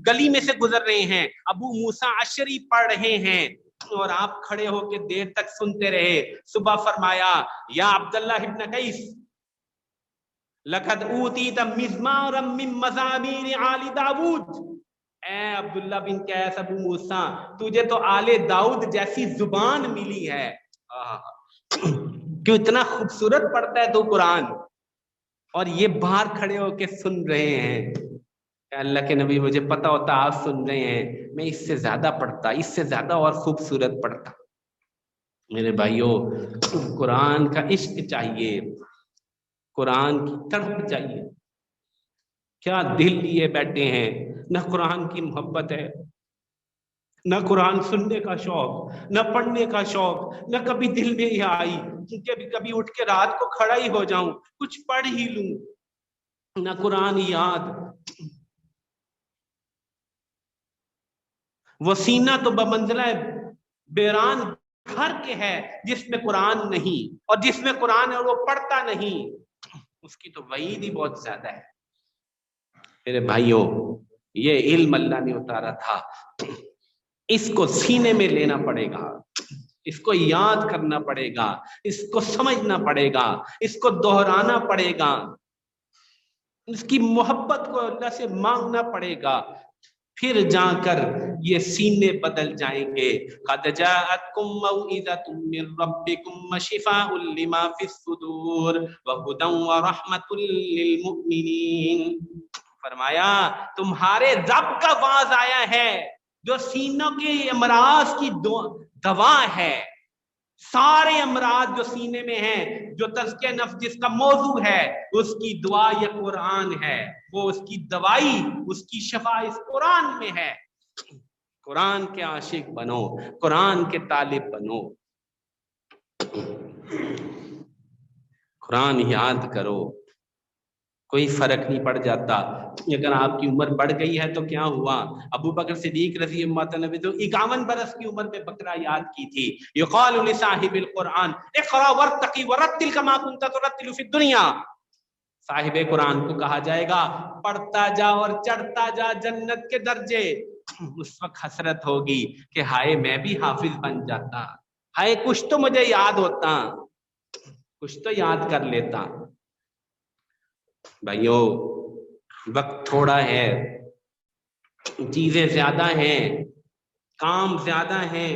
गली में से गुजर रहे हैं, अबू मूसा अशरी पढ़ रहे हैं और आप खड़े होकर देर तक सुनते रहे। सुबह फरमाया, या अब्दुल्लाह इब्न कैस लक़द ऊतीत मिज़मारम मिन मज़ामीर आली दाऊद। ए अब्दुल्ला बिन कैस, अबू मूसा, तुझे तो आले दाऊद जैसी जुबान मिली है। क्यों इतना खूबसूरत पढ़ता है तो कुरान, और ये बाहर खड़े होके सुन रहे हैं। अल्लाह के नबी, मुझे पता होता आप सुन रहे हैं, मैं इससे ज्यादा पढ़ता, इससे ज्यादा और खूबसूरत पढ़ता। मेरे भाइयों, कुरान का इश्क चाहिए, कुरान की तड़प चाहिए। क्या दिल लिए बैठे हैं, न कुरान की मोहब्बत है, न कुरान सुनने का शौक, न पढ़ने का शौक, न कभी दिल में यह आई कि कभी उठ के रात को खड़ा ही हो जाऊं, कुछ पढ़ ही लूं, न कुरान याद। वो सीना तो बमंज़िला बेरान घर के है जिसमें कुरान नहीं, और जिसमें कुरान है वो पढ़ता नहीं, उसकी तो वईद ही बहुत ज्यादा है। मेरे भाइयों, ये इल्म अल्लाह ने उतारा था, इसको सीने में लेना पड़ेगा, इसको याद करना पड़ेगा, इसको समझना पड़ेगा, इसको दोहराना पड़ेगा, इसकी मोहब्बत को अल्लाह से मांगना पड़ेगा, फिर जाकर ये सीने बदल जाएंगे। क़द जाअतकुम मौइज़तुम मिर रब्बिकुम व शिफ़ाउल लिमा फ़िस सुदूर व हुदन व रहमतुल लिल मुमिनीन। फरमाया, तुम्हारे रब का वाज आया है जो सीनों के अमराज की दवा है। सारे अमराज जो सीने में हैं, जो तज़किया नफ्स जिसका मौजू है, उसकी दुआ ये कुरान है, वो उसकी दवाई, उसकी शफा इस कुरान में है। कुरान के आशिक बनो, कुरान के तालिब बनो, कुरान याद करो। कोई फर्क नहीं पड़ जाता। अगर आपकी उम्र बढ़ गई है तो क्या हुआ, अबू बकर सिद्दीक रज़ी अल्लाह अन्हु ने तो 51 बरस की उम्र में बकरा याद की थी। युक़ालु लिसाहिबिल कुरान इक़रा वरतक़ी वरत्तिल कमा कुन्ता तुरत्तिलु फ़िद दुनिया। साहिबे कुरान को कहा जाएगा, पढ़ता जा और चढ़ता जा जन्नत के दर्जे। उस वक्त हसरत होगी कि हाय मैं भी हाफिज बन जाता, हाय कुछ तो मुझे याद होता, कुछ तो याद कर लेता। भाइयों, वक्त थोड़ा है, चीजें ज्यादा हैं, काम ज्यादा हैं,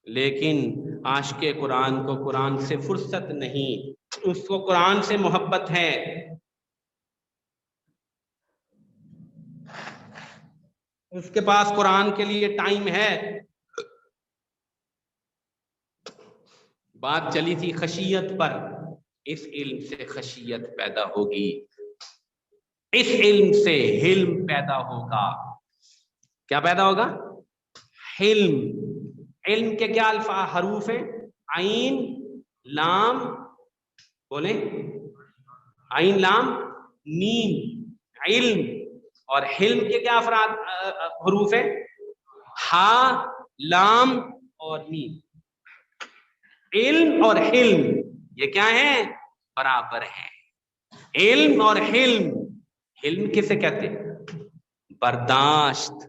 लेकिन आशिक़े कुरान को कुरान से फुर्सत नहीं, उसको कुरान से मोहब्बत है। उसके पास कुरान के लिए टाइम है। बात चली थी खशियत पर, इस इल्म से खशियत पैदा होगी, इस इल्म से हिल्म पैदा होगा। क्या पैदा होगा? हिल्म। इल्म के क्या अल्फा हरूफ हैं? आइन लाम, बोले, आइन लाम मीम, इल्म। और हिल्म के क्या हरूफ है? हा लाम और मीम। इल्म और हिल्म ये क्या है? बराबर है। इल्म और हिल्म हिल्म किसे कहते हैं? बर्दाश्त,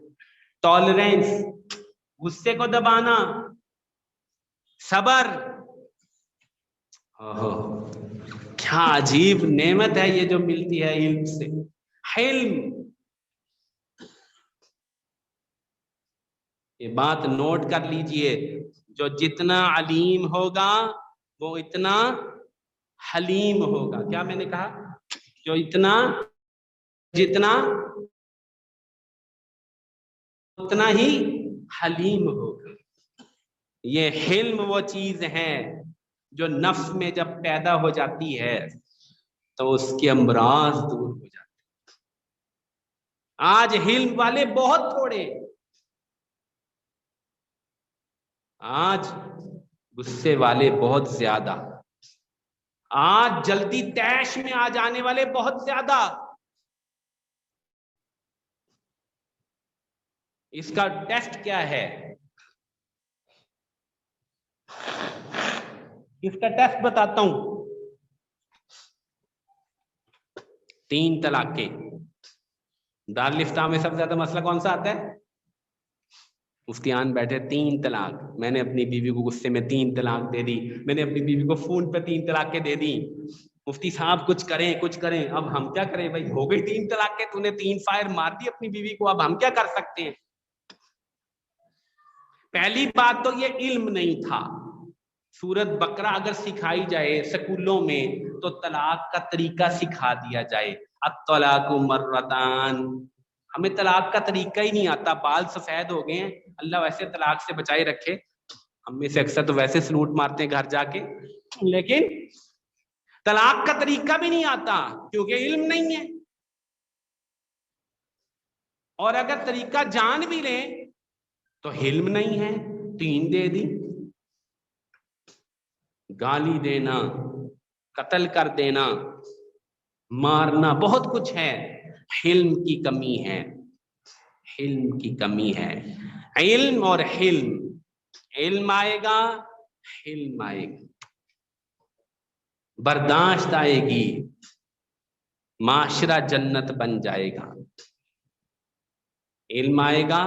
टॉलरेंस, गुस्से को दबाना, सबर। ओहो, क्या अजीब नेमत है ये जो मिलती है इल्म से। हिल्म, ये बात नोट कर लीजिए, जो जितना अलीम होगा वो इतना हलीम होगा। क्या मैंने कहा? जो जितना उतना ही हलीम होगा। ये हिल्म वो चीज है जो नफ्स में जब पैदा हो जाती है तो उसके अमराज दूर हो जाते हैं। आज हिल्म वाले बहुत थोड़े, आज गुस्से वाले बहुत ज्यादा, आज जल्दी तैश में आ जाने वाले बहुत ज्यादा। इसका टेस्ट क्या है? इसका टेस्ट बताता हूं। 3 तलाके। दारुल इफ्ता में सबसे ज्यादा मसला कौन सा आता है? मुफ्तियान बैठे 3 तलाक, मैंने अपनी बीवी को गुस्से में 3 तलाक दे दी, मैंने अपनी बीवी को फोन पे 3 तलाकें दे दी। मुफ्ती साहब कुछ करें। अब हम क्या करें भाई? हो गई 3 तलाकें, तूने 3 फायर मार दी अपनी बीवी को, अब हम क्या कर सकते हैं? पहली बात तो ये इल्म नहीं था। सूरत बकरा अगर सिखाई जाए स्कूलों में तो तलाक का तरीका सिखा दिया जाए। अत्तलाकु मर्रतान, हमें तलाक का तरीका ही नहीं आता, बाल सफेद हो गए हैं, अल्लाह वैसे तलाक से बचाए रखे। हम में से अक्सर तो वैसे सलूट मारते हैं घर जाके, लेकिन तलाक का तरीका भी नहीं आता क्योंकि इल्म नहीं है। और अगर तरीका जान भी ले तो हिल्म नहीं है, 3 दे दी। गाली देना, कत्ल कर देना, मारना, बहुत कुछ है। हिल्म की कमी है, हिल्म की कमी है। इल्म और हिल्म, इल्म आएगा, हिल्म आएगा, बर्दाश्त आएगी, माशरा जन्नत बन जाएगा। इल्म आएगा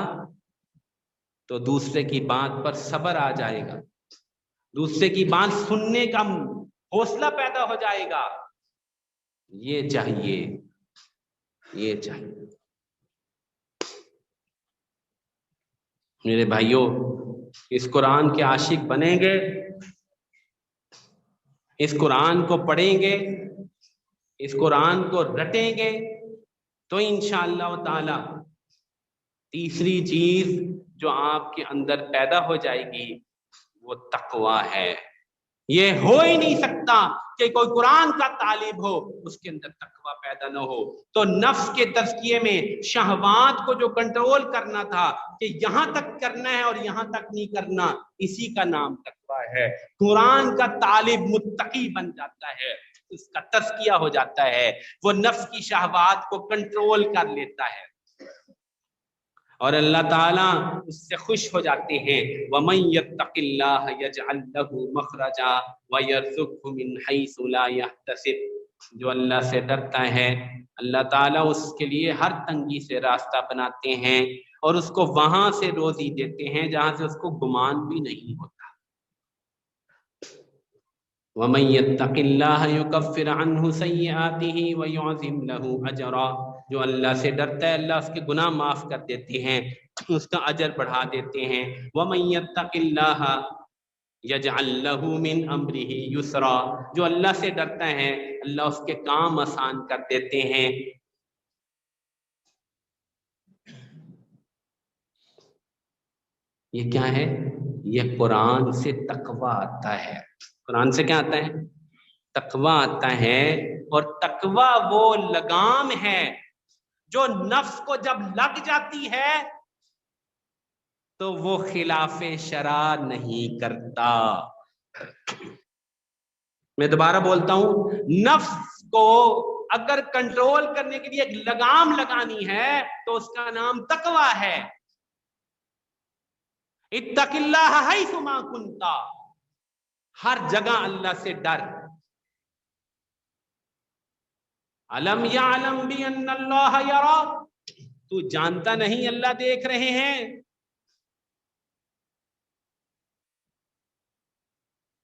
तो दूसरे की बात पर सब्र आ जाएगा, दूसरे की बात सुनने का हौसला पैदा हो जाएगा। ये चाहिए, ये चाहिए। मेरे भाइयों, इस कुरान के आशिक बनेंगे, इस कुरान को पढ़ेंगे, इस कुरान को रटेंगे तो इंशाअल्लाह ताला तीसरी चीज जो आपके अंदर पैदा हो जाएगी वो तकवा है। ये हो ही नहीं सकता कि कोई कुरान का तालिब हो उसके अंदर तकवा पैदा न हो। तो नफ्स के तज़किये में शहवात को जो कंट्रोल करना था कि यहां तक करना है और यहां तक नहीं करना, इसी का नाम तकवा है। कुरान का तालिब मुत्तकी बन जाता है, उसका तज़किया हो जाता है, वो नफ्स की शहवात को कंट्रोल कर लेता है और अल्लाह ताला उससे खुश हो जाते हैं। वमन यत्तकिल्लाह यजअल लहू मखरजा व यरज़ुक़हु मिन हैसु ला यहतसिब, जो अल्लाह से डरता है अल्लाह ताला उसके लिए हर तंगी से रास्ता बनाते हैं और उसको वहां से रोजी देते हैं जहां से उसको गुमान भी नहीं होता। वमन यत्तकिल्लाह युकफ्फिर अन्हु सय्यिआतिही व युअज़िम लहू अजरा, जो अल्लाह से डरता है अल्लाह उसके गुनाह माफ कर देते हैं, उसका अजर बढ़ा देते हैं। वमन यत्तकिल्लाह यजअल लहू मिन अम्रिही युसरा, जो अल्लाह से डरता है अल्लाह उसके काम आसान कर देते हैं। ये क्या है? ये कुरान से तकवा आता है। कुरान से क्या आता है? तकवा आता है। और तकवा वो लगाम है जो नफ्स को जब लग जाती है तो वो खिलाफे शरा नहीं करता। मैं दोबारा बोलता हूं, नफ्स को अगर कंट्रोल करने के लिए एक लगाम लगानी है तो उसका नाम तकवा है। इत्तकिल्लाह हैसुमा कुंता, हर जगह अल्लाह से डर। अलम यअलम बि अन्न अल्लाह यरा, तू जानता नहीं अल्लाह देख रहे हैं।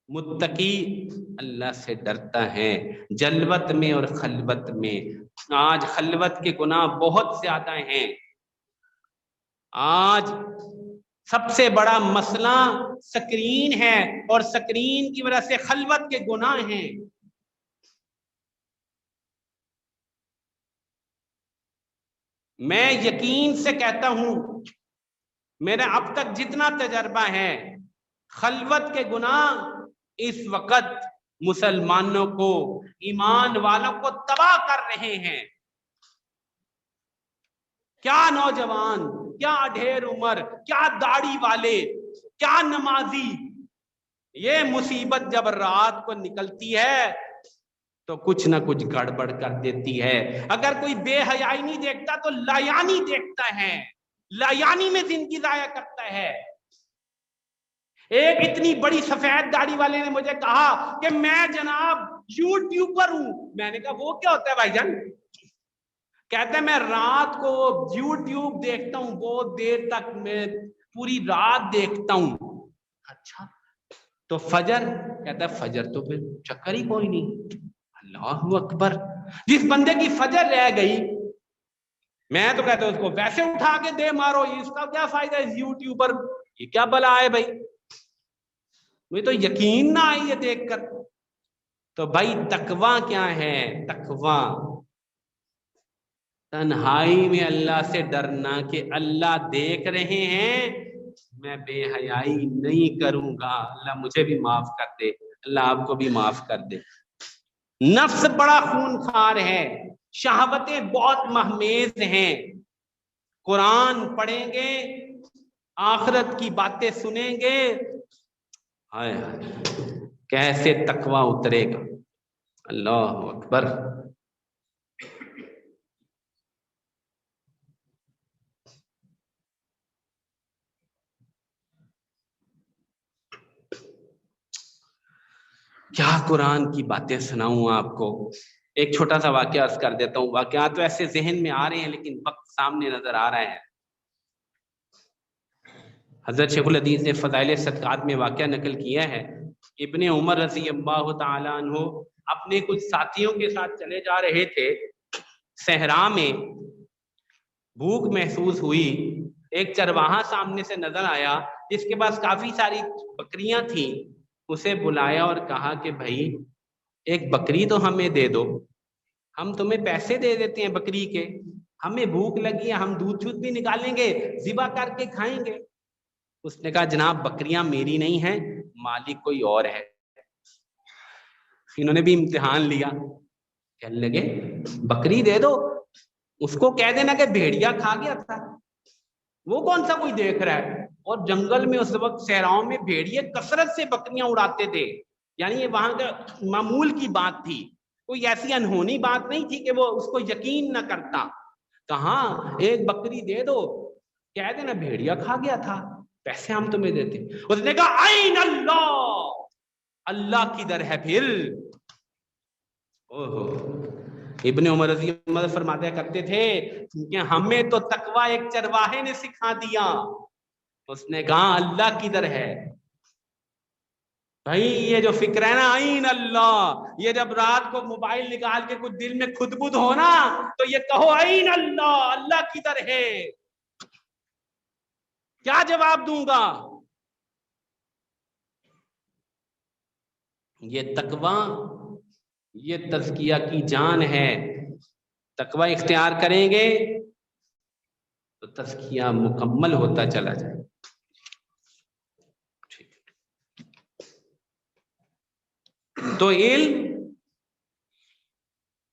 मुत्तकी अल्लाह से डरता है जलवत में और खलवत में। आज खलवत के गुनाह बहुत ज्यादा हैं। आज सबसे बड़ा मसला स्क्रीन है और स्क्रीन की वजह से खलवत के गुनाह हैं। मैं यकीन से कहता हूं, मेरा अब तक जितना तजर्बा है, खलवत के गुनाह इस वक्त मुसलमानों को, ईमान वालों को तबाह कर रहे हैं। क्या नौजवान, क्या ढेर उम्र, क्या दाढ़ी वाले, क्या नमाजी, ये मुसीबत जब रात को निकलती है तो कुछ ना कुछ गड़बड़ कर देती है। अगर कोई बेहयाई नहीं देखता तो लायानी देखता है, लायानी में जिंदगी जाया करता है। एक इतनी बड़ी सफेद दाढ़ी वाले ने मुझे कहा कि मैं जनाब यूट्यूबर हूं। मैंने कहा वो क्या होता है भाईजान? कहते मैं रात को यूट्यूब देखता हूं, बहुत देर तक, मैं पूरी रात देखता हूं। अच्छा, तो फजर? कहता है फजर तो फिर चक्कर ही कोई नहीं। अल्लाहु अकबर, जिस बंदे की फजर रह गई, मैं तो कहता हूं उसको वैसे उठा के दे मारो, इसका क्या फायदा है यूट्यूबर, ये क्या बला है भाई? मुझे तो यकीन ना आई ये देखकर। तो भाई तकवा क्या है? तकवा तन्हाई में अल्लाह से डरना कि अल्लाह देख रहे हैं, मैं बेहयाई नहीं करूंगा, अल्लाह मुझे भी माफ कर दे, अल्लाह आपको भी माफ कर दे। नफ्स बड़ा खूनखार है, शहावतें बहुत महमेज हैं। कुरान पढ़ेंगे, आखिरत की बातें सुनेंगे, हाय कैसे तकवा उतरेगा। अल्लाह अकबर। क्या कुरान की बातें सुनाऊं आपको। एक छोटा सा वाकया अर्ज कर देता हूँ। वाकया तो ऐसे जहन में आ रहे हैं लेकिन वक्त सामने नजर आ रहा है। हजरत शेखुल हदीस ने फज़ाइल सदक़ात में वाकया नकल किया है। इब्ने उमर रज़ी अल्लाह तआला अन्हु अपने कुछ साथियों के साथ चले जा रहे थे। सहरा में भूख महसूस हुई। एक चरवाहा सामने से नजर आया जिसके पास काफी सारी बकरियां थी। उसे बुलाया और कहा कि भाई एक बकरी तो हमें दे दो, हम तुम्हें पैसे दे देते हैं बकरी के, हमें भूख लगी है, हम दूध छूत भी निकालेंगे, ज़िबा करके खाएंगे। उसने कहा जनाब बकरियां मेरी नहीं हैं, मालिक कोई और है। इन्होंने भी इम्तिहान लिया, कहने लगे बकरी दे दो, उसको कह देना कि भेड़िया खा गया था, वो कौन सा कोई देख रहा है। और जंगल में उस वक्त सहराओं में भेड़िए कसरत से बकरियां उड़ाते थे, यानी ये वहां का मामूल की बात थी, कोई ऐसी अनहोनी बात नहीं थी कि वो उसको यकीन न करता। कहाँ एक बकरी दे दो, कह देना भेड़िया खा गया था, पैसे हम तुम्हें देते। उसने कहा आइन अल्लाह, अल्लाह किधर है फिर। ओहो, इब्ने उमर रज़ी अल्लाह अन्हु फरमाते करते थे कि हमें तो तकवा एक चरवाहे ने सिखा दिया। उसने कहा अल्लाह किधर है। भाई ये जो फिक्र है ना आइन अल्लाह, ये जब रात को मोबाइल निकाल के कुछ दिल में खुदबुद हो ना, तो ये कहो आइन अल्लाह, अल्लाह किधर है। क्या जवाब दूंगा। ये तकवा, ये तज़किया की जान है। तकवा इख्तियार करेंगे तो तज़किया मुकम्मल होता चला जाए। तो इल्म,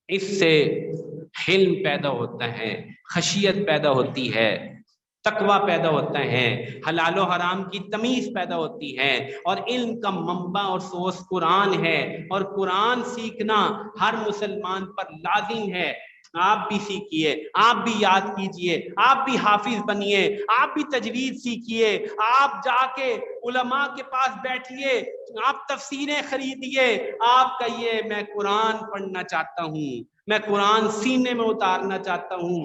इससे हिल्म पैदा होता है, खशियत पैदा होती है, तकवा पैदा होता है, हलाल और हराम की तमीज पैदा होती है। और इल्म का मंबा और सोर्स कुरान है, और कुरान सीखना हर मुसलमान पर लाजिम है। आप भी सीखिए, आप भी याद कीजिए, आप भी हाफिज बनिए, आप भी तजवीद सीखिए, आप जाके उलमा के पास बैठिए, आप तफसीरें खरीदिए, आप कहिए मैं कुरान पढ़ना चाहता हूँ, मैं कुरान सीने में उतारना चाहता हूँ।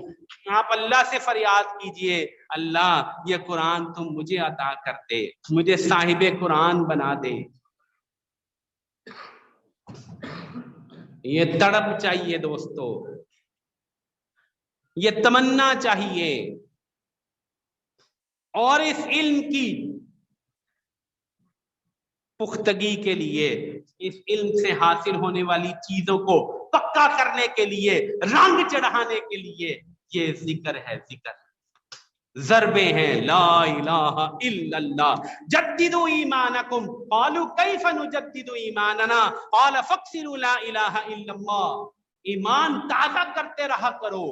आप अल्लाह से फरियाद कीजिए, अल्लाह ये कुरान तुम मुझे अता कर दे, मुझे साहिबे कुरान बना दे। ये तड़प चाहिए दोस्तों, ये तमन्ना चाहिए। और इस इल्म की पुख्तगी के लिए, इस इल्म से हासिल होने वाली चीजों को पक्का करने के लिए, रंग चढ़ाने के लिए ये जिक्र है, जिक्र ज़रबे हैं। ला इलाहा इल्लल्लाह जद्दिदु ईमानकुम क़ालू कैफ़ नुजद्दिदु ईमानना क़ाल फ़क्सिरू ला इलाहा इल्लल्लाह। ईमान ताज़ा करते रहा करो।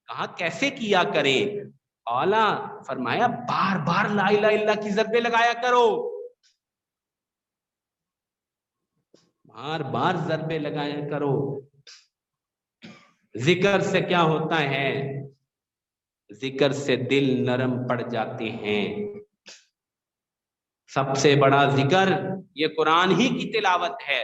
कहा कैसे किया करें? आला फरमाया बार बार ला इलाहा इल्लल्लाह की ज़रबे लगाया करो, बार बार ज़रबे लगाया करो। जिक्र से क्या होता है? जिक्र से दिल नरम पड़ जाते हैं। सबसे बड़ा जिक्र ये कुरान ही की तिलावत है।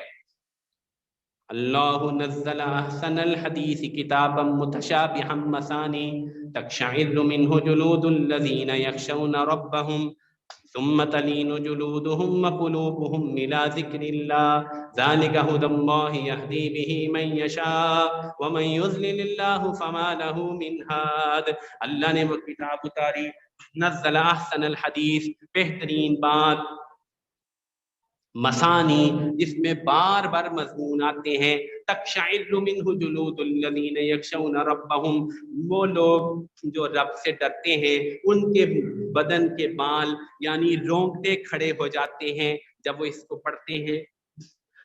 अल्लाहु नज़्ज़ला अहसनल हदीस किताबम मुतशाबिहम मसानी तक़शइरु मिन्हु जुलूदुल लज़ीना यख़शौना रब्बहुम सुम्मा तलीनु जुलूदुहुम व क़ुलूबुहुम इला ज़िक्रिल्लाह ज़ालिका हुदल्लाहि यहदी बिही मन यशा व मन युज़्लिलिल्लाहु फमा लहू मिन हाद। अल्लाह ने वो किताब उतारी, नज़्ज़ला अहसनल हदीस, बेहतरीन बात, मसानी, जिसमें बार बार मज़मून आते हैं। तक़शइरु मिन्हु जुलूदुल लज़ीना यख़शौना रब्बहुम, वो लोग जो रब से डरते हैं उनके बदन के बाल यानी रोंगटे खड़े हो जाते हैं जब वो इसको पढ़ते हैं।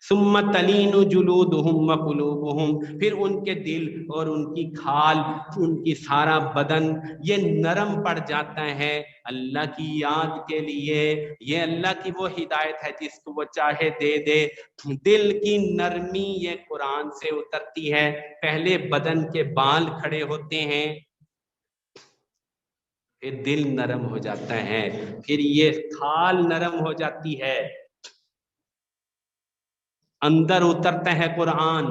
सुम्मा तलीनु जुलूदुहुम व क़ुलूबुहुम, फिर उनके दिल और उनकी खाल, उनकी सारा बदन ये नरम पड़ जाता है अल्लाह की याद के लिए। ये अल्लाह की वो हिदायत है जिसको वो चाहे दे दे। दिल की नरमी ये कुरान से उतरती है। पहले बदन के बाल खड़े होते हैं, फिर दिल नरम हो जाता है, फिर ये खाल नरम हो जाती है, अंदर उतरता है कुरान।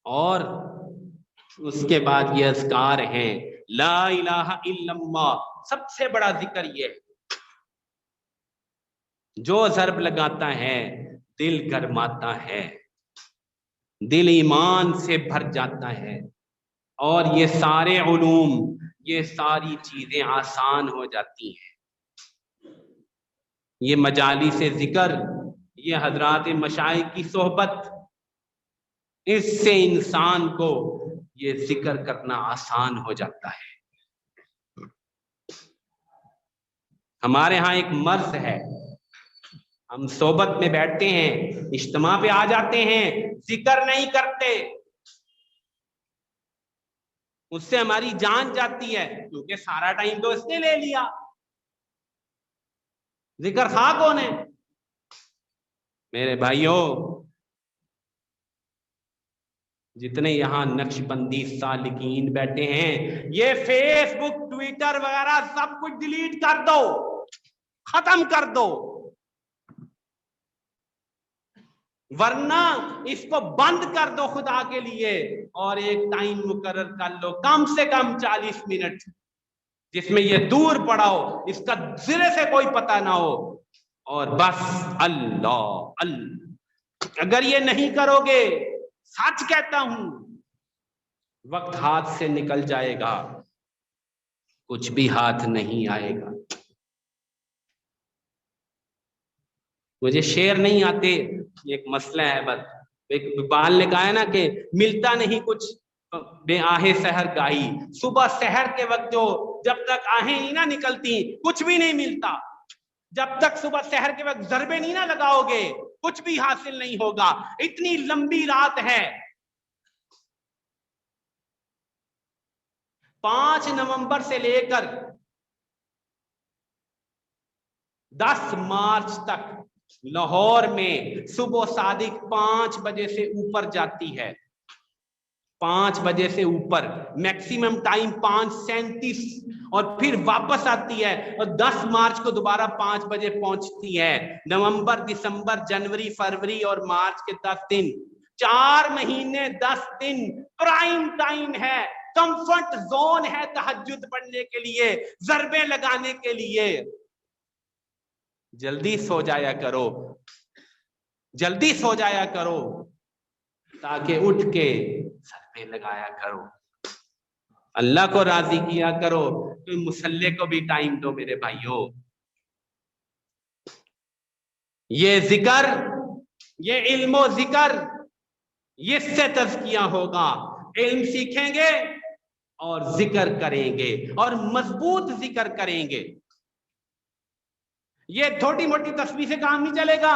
और उसके बाद ये अज़कार हैं, ला इलाहा इल्लल्लाह। सबसे बड़ा जिक्र ये है, जो ज़रब लगाता है दिल गरमाता है, दिल ईमान से भर जाता है, और ये सारे उलूम, ये सारी चीजें आसान हो जाती हैं। ये मजालिस से जिक्र, ये हजरात मशाइख की सोहबत, इससे इंसान को ये जिक्र करना आसान हो जाता है। हमारे यहाँ एक मर्ज है, हम सोहबत में बैठते हैं, इज्तिमा पे आ जाते हैं, जिक्र नहीं करते, उससे हमारी जान जाती है, क्योंकि सारा टाइम तो इसने ले लिया। जिक्र खा कौन है? मेरे भाइयों, जितने यहां नक्शबंदी सालिकीन बैठे हैं, ये फेसबुक ट्विटर वगैरह सब कुछ डिलीट कर दो, खत्म कर दो, वरना इसको बंद कर दो खुदा के लिए, और एक टाइम मुकर्रर कर लो, कम से कम 40 मिनट, जिसमें ये दूर पड़ाओ, इसका जिरे से कोई पता ना हो, और बस अल्लाह अल्लाह। अगर ये नहीं करोगे, सच कहता हूं, वक्त हाथ से निकल जाएगा, कुछ भी हाथ नहीं आएगा। मुझे शेर नहीं आते, एक मसला है बस। एक इकबाल ने कहा है ना कि मिलता नहीं कुछ बे आहे सहर गाही। सुबह सहर के वक्त जो जब तक आहें नहीं ना निकलती, कुछ भी नहीं मिलता। जब तक सुबह सहर के वक्त ज़रबे नहीं ना लगाओगे, कुछ भी हासिल नहीं होगा। इतनी लंबी रात है। 5 नवंबर से लेकर 10 मार्च तक लाहौर में सुबह सादिक 5 बजे से ऊपर जाती है, 5 बजे से ऊपर, मैक्सिमम टाइम 5:37, और फिर वापस आती है, और 10 मार्च को दोबारा 5 बजे पहुंचती है। नवंबर, दिसंबर, जनवरी, फरवरी और मार्च के 10 दिन, 4 महीने 10 दिन प्राइम टाइम है, कंफर्ट जोन है तहज्जुद पढ़ने के लिए, ज़रबे लगाने के लिए। जल्दी सो जाया करो, जल्दी सो जाया करो, ताकि उठ के ज़रबे लगाया करो, अल्लाह को राजी किया करो। तो मुसल्ले को भी टाइम दो मेरे भाइयों। ये जिक्र, ये इल्मो जिक्र, इससे तज़किया होगा। इल्म सीखेंगे और जिक्र करेंगे और मजबूत जिक्र करेंगे। ये छोटी मोटी तस्बीह से काम नहीं चलेगा,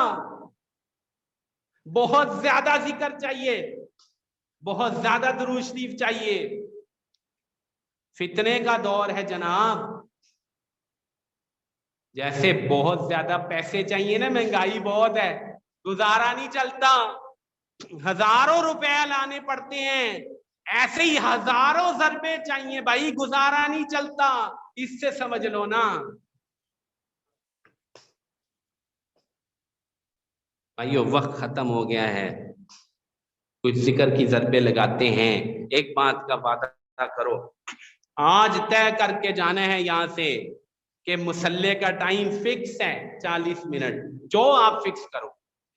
बहुत ज्यादा जिक्र चाहिए, बहुत ज्यादा दुरूद शरीफ चाहिए। फितने का दौर है जनाब, जैसे बहुत ज्यादा पैसे चाहिए ना, महंगाई बहुत है, गुजारा नहीं चलता, हजारों रुपए लाने पड़ते हैं, ऐसे ही हजारों ज़रबे चाहिए भाई, गुजारा नहीं चलता। इससे समझ लो ना भाइयों, वक्त खत्म हो गया है। कुछ जिक्र की ज़रबे लगाते हैं। एक बात का वादा करो, आज तय करके जाना है यहाँ से कि मुसल्ले का टाइम फिक्स है 40 मिनट, जो आप फिक्स करो,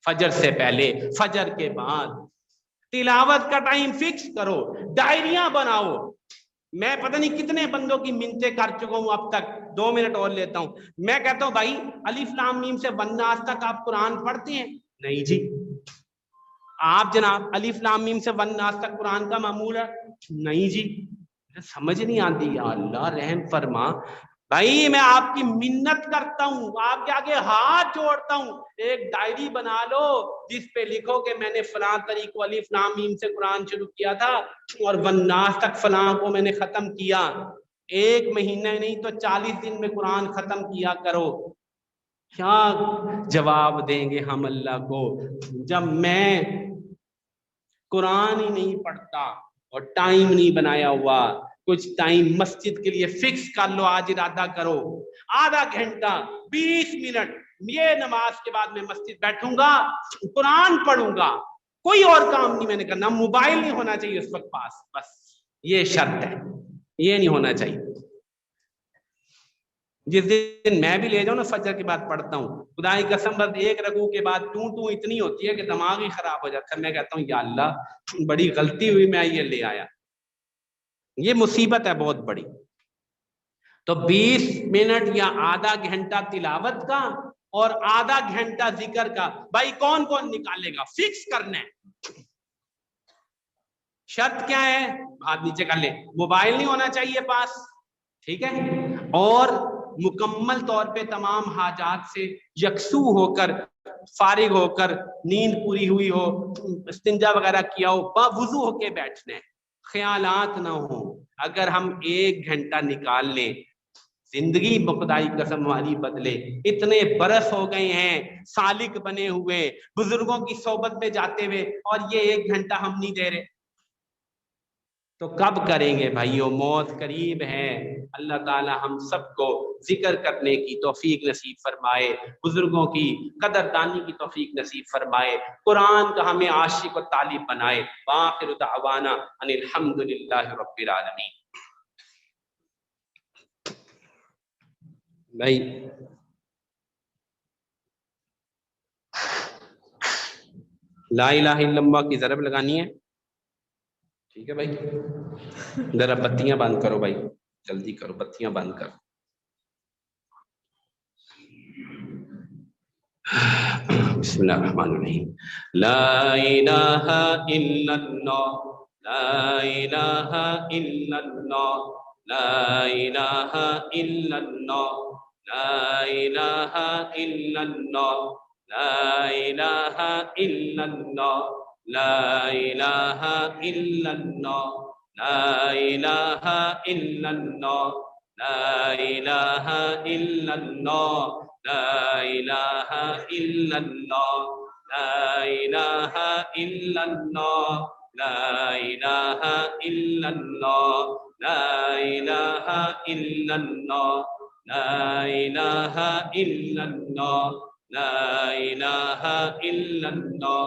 फजर से पहले, फजर के बाद। तिलावत का टाइम फिक्स करो, डायरियां बनाओ। मैं पता नहीं कितने बंदों की मिन्नतें कर चुका हूं अब तक। 2 मिनट और लेता हूं। मैं कहता हूं भाई, अलिफ लाम मीम से वन्नास तक आप कुरान पढ़ते हैं? नहीं जी। आप जनाब अलिफ लाम मीम से वन्नास तक कुरान का मामूल है? नहीं जी। समझ नहीं आती, या अल्लाह रहम फरमा। भाई मैं आपकी मिन्नत करता हूँ, आपके आगे हाथ जोड़ता हूँ, एक डायरी बना लो जिस पे लिखो कि मैंने फलां तारीख को अलिफ लाम मीम से कुरान शुरू किया था और वन्नास तक फलां को मैंने खत्म किया। 1 महीना नहीं तो 40 दिन में कुरान खत्म किया करो। क्या जवाब देंगे हम अल्लाह को जब मैं कुरान ही नहीं पढ़ता और टाइम नहीं बनाया हुआ? कुछ टाइम मस्जिद के लिए फिक्स कर लो, आज इरादा करो, आधा घंटा 20 मिनट ये नमाज के बाद मैं मस्जिद बैठूंगा, कुरान पढ़ूंगा, कोई और काम नहीं मैंने करना। मोबाइल नहीं होना चाहिए उस वक्त पास, बस ये शर्त है, ये नहीं होना चाहिए। जिस दिन मैं भी ले जाऊं ना, फजर के बाद पढ़ता हूँ, खुदा की कसम, बस एक रकू के बाद टू इतनी होती है कि दिमाग ही खराब हो जाता है। मैं कहता हूँ या अल्लाह बड़ी गलती हुई, मैं ये ले आया, ये मुसीबत है बहुत बड़ी। तो 20 मिनट या आधा घंटा तिलावत का और आधा घंटा जिक्र का, भाई कौन कौन निकालेगा? फिक्स करना है। शर्त क्या है? हाथ नीचे कर ले। मोबाइल नहीं होना चाहिए पास, ठीक है, और मुकम्मल तौर पे तमाम हाजात से यकसू होकर, फारिग होकर, नींद पूरी हुई हो, इस्तिंजा वगैरह किया हो, बावुजू होके बैठना है, ख्यालात ना हो। अगर हम 1 घंटा निकाल लें, जिंदगी बखुदाई कसम हमारी बदले। इतने बरस हो गए हैं सालिक बने हुए, बुजुर्गों की सोबत में जाते हुए, और ये 1 घंटा हम नहीं दे रहे, तो कब करेंगे भाइयों? मौत करीब है। अल्लाह ताला हम सबको जिक्र करने की तौफीक नसीब फरमाए, बुजुर्गों की कदरदानी की तौफीक नसीब फरमाए, कुरान का हमें आशिक और तालिब बनाए। आखिर दावाना अनिल हम्दुलिल्लाहि रब्बिल आलमीन। भाई ला इलाहा इल्लल्लाह की ज़रब लगानी है, ठीक है भाई? जरा बत्तियां बंद करो भाई, जल्दी करो, बत्तियां बंद करो। बिस्मिल्लाहिर्रहमानिर्रहीम। ला इलाहा इल्लल्लाह, ला इलाहा इल्लल्लाह, ला इलाहा इल्लल्लाह, ला इलाहा इल्लल्लाह, ला इलाहा इल्लल्लाह, ला इलाहा इल्लल्लाह, ला इलाहा इल्लल्लाह, ला इलाहा इल्लल्लाह, ला इलाहा इल्लल्लाह, ला इलाहा इल्लल्लाह, ला इलाहा इल्लल्लाह, ला इलाहा इल्लल्लाह, ला इलाहा इल्लल्लाह, ला इलाहा इल्लल्लाह,